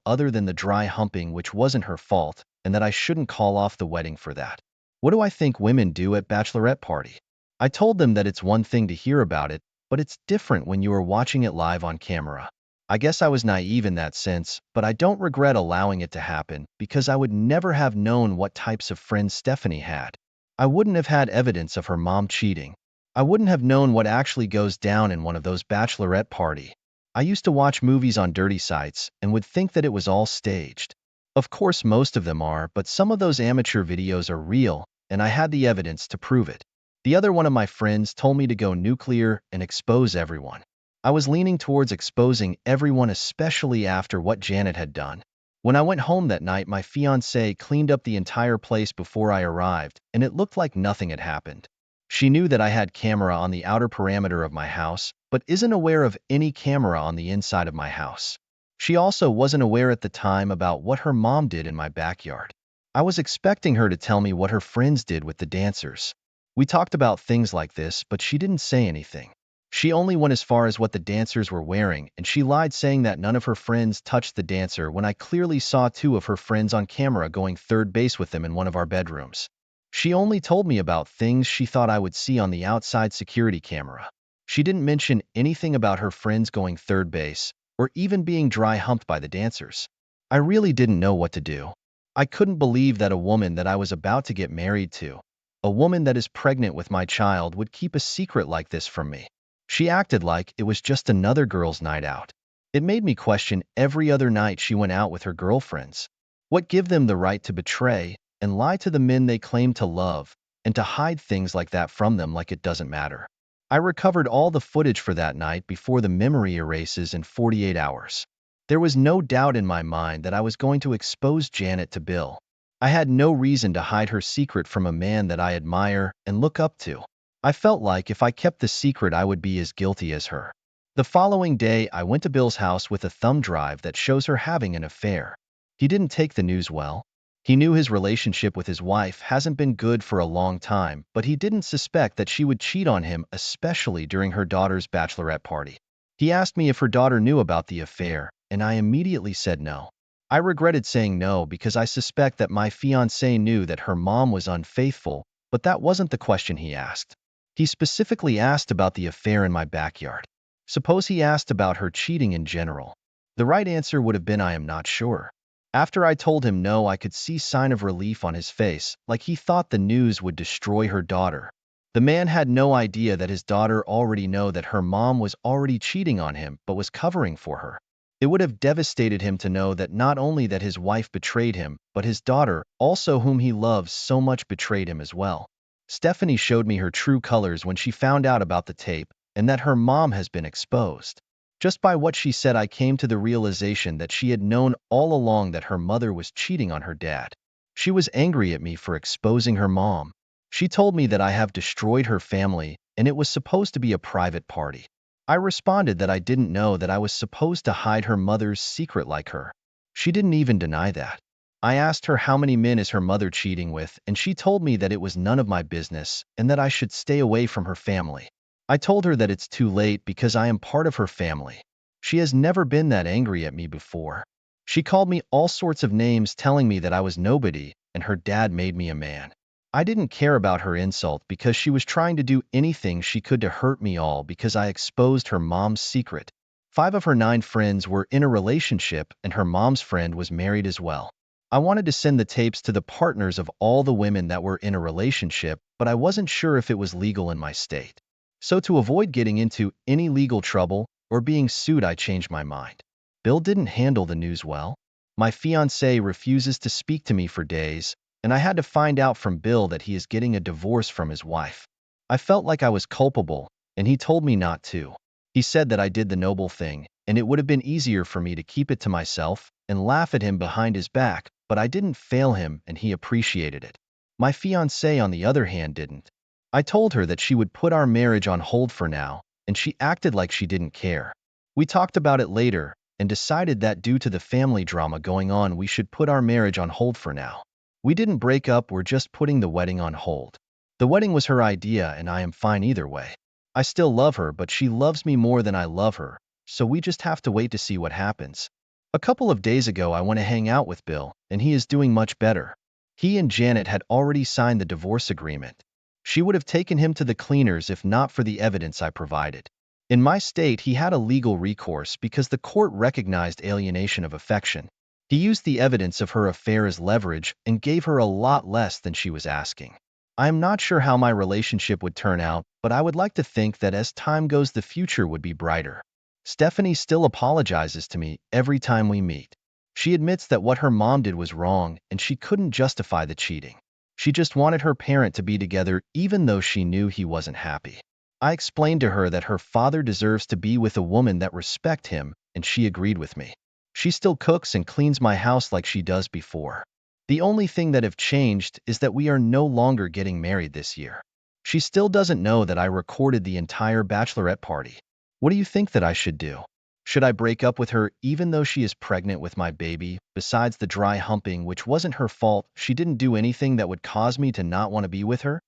other than the dry humping, which wasn't her fault, and that I shouldn't call off the wedding for that. What do I think women do at bachelorette party? I told them that it's one thing to hear about it, but it's different when you are watching it live on camera. I guess I was naive in that sense, but I don't regret allowing it to happen because I would never have known what types of friends Stephanie had. I wouldn't have had evidence of her mom cheating. I wouldn't have known what actually goes down in one of those bachelorette party. I used to watch movies on dirty sites and would think that it was all staged. Of course, most of them are, but some of those amateur videos are real, and I had the evidence to prove it. The other one of my friends told me to go nuclear and expose everyone. I was leaning towards exposing everyone, especially after what Janet had done. When I went home that night, my fiancée cleaned up the entire place before I arrived, and it looked like nothing had happened. She knew that I had camera on the outer perimeter of my house, but isn't aware of any camera on the inside of my house. She also wasn't aware at the time about what her mom did in my backyard. I was expecting her to tell me what her friends did with the dancers. We talked about things like this, but she didn't say anything. She only went as far as what the dancers were wearing, and she lied saying that none of her friends touched the dancer when I clearly saw 2 of her friends on camera going third base with them in one of our bedrooms. She only told me about things she thought I would see on the outside security camera. She didn't mention anything about her friends going third base, or even being dry humped by the dancers. I really didn't know what to do. I couldn't believe that a woman that I was about to get married to, a woman that is pregnant with my child, would keep a secret like this from me. She acted like it was just another girls' night out. It made me question every other night she went out with her girlfriends. What give them the right to betray and lie to the men they claim to love, and to hide things like that from them like it doesn't matter? I recovered all the footage for that night before the memory erases in 48 hours. There was no doubt in my mind that I was going to expose Janet to Bill. I had no reason to hide her secret from a man that I admire and look up to. I felt like if I kept the secret, I would be as guilty as her. The following day, I went to Bill's house with a thumb drive that shows her having an affair. He didn't take the news well. He knew his relationship with his wife hasn't been good for a long time, but he didn't suspect that she would cheat on him, especially during her daughter's bachelorette party. He asked me if her daughter knew about the affair, and I immediately said no. I regretted saying no because I suspect that my fiancée knew that her mom was unfaithful, but that wasn't the question he asked. He specifically asked about the affair in my backyard. Suppose he asked about her cheating in general. The right answer would have been I am not sure. After I told him no, I could see sign of relief on his face, like he thought the news would destroy her daughter. The man had no idea that his daughter already knew that her mom was already cheating on him but was covering for her. It would have devastated him to know that not only that his wife betrayed him, but his daughter, also whom he loves so much, betrayed him as well. Stephanie showed me her true colors when she found out about the tape and that her mom has been exposed. Just by what she said, I came to the realization that she had known all along that her mother was cheating on her dad. She was angry at me for exposing her mom. She told me that I have destroyed her family and it was supposed to be a private party. I responded that I didn't know that I was supposed to hide her mother's secret like her. She didn't even deny that. I asked her how many men is her mother cheating with, and she told me that it was none of my business and that I should stay away from her family. I told her that it's too late because I am part of her family. She has never been that angry at me before. She called me all sorts of names, telling me that I was nobody and her dad made me a man. I didn't care about her insult because she was trying to do anything she could to hurt me, all because I exposed her mom's secret. 5 of her 9 friends were in a relationship and her mom's friend was married as well. I wanted to send the tapes to the partners of all the women that were in a relationship, but I wasn't sure if it was legal in my state. So to avoid getting into any legal trouble or being sued, I changed my mind. Bill didn't handle the news well. My fiancé refuses to speak to me for days, and I had to find out from Bill that he is getting a divorce from his wife. I felt like I was culpable, and he told me not to. He said that I did the noble thing, and it would have been easier for me to keep it to myself and laugh at him behind his back, but I didn't fail him and he appreciated it. My fiancé, on the other hand, didn't. I told her that she would put our marriage on hold for now, and she acted like she didn't care. We talked about it later and decided that due to the family drama going on, we should put our marriage on hold for now. We didn't break up, we're just putting the wedding on hold. The wedding was her idea and I am fine either way. I still love her, but she loves me more than I love her, so we just have to wait to see what happens. A couple of days ago, I went to hang out with Bill, and he is doing much better. He and Janet had already signed the divorce agreement. She would have taken him to the cleaners if not for the evidence I provided. In my state, he had a legal recourse because the court recognized alienation of affection. He used the evidence of her affair as leverage and gave her a lot less than she was asking. I am not sure how my relationship would turn out, but I would like to think that as time goes, the future would be brighter. Stephanie still apologizes to me every time we meet. She admits that what her mom did was wrong and she couldn't justify the cheating. She just wanted her parent to be together even though she knew he wasn't happy. I explained to her that her father deserves to be with a woman that respects him, and she agreed with me. She still cooks and cleans my house like she does before. The only thing that have changed is that we are no longer getting married this year. She still doesn't know that I recorded the entire bachelorette party. What do you think that I should do? Should I break up with her even though she is pregnant with my baby? Besides the dry humping, which wasn't her fault, she didn't do anything that would cause me to not want to be with her.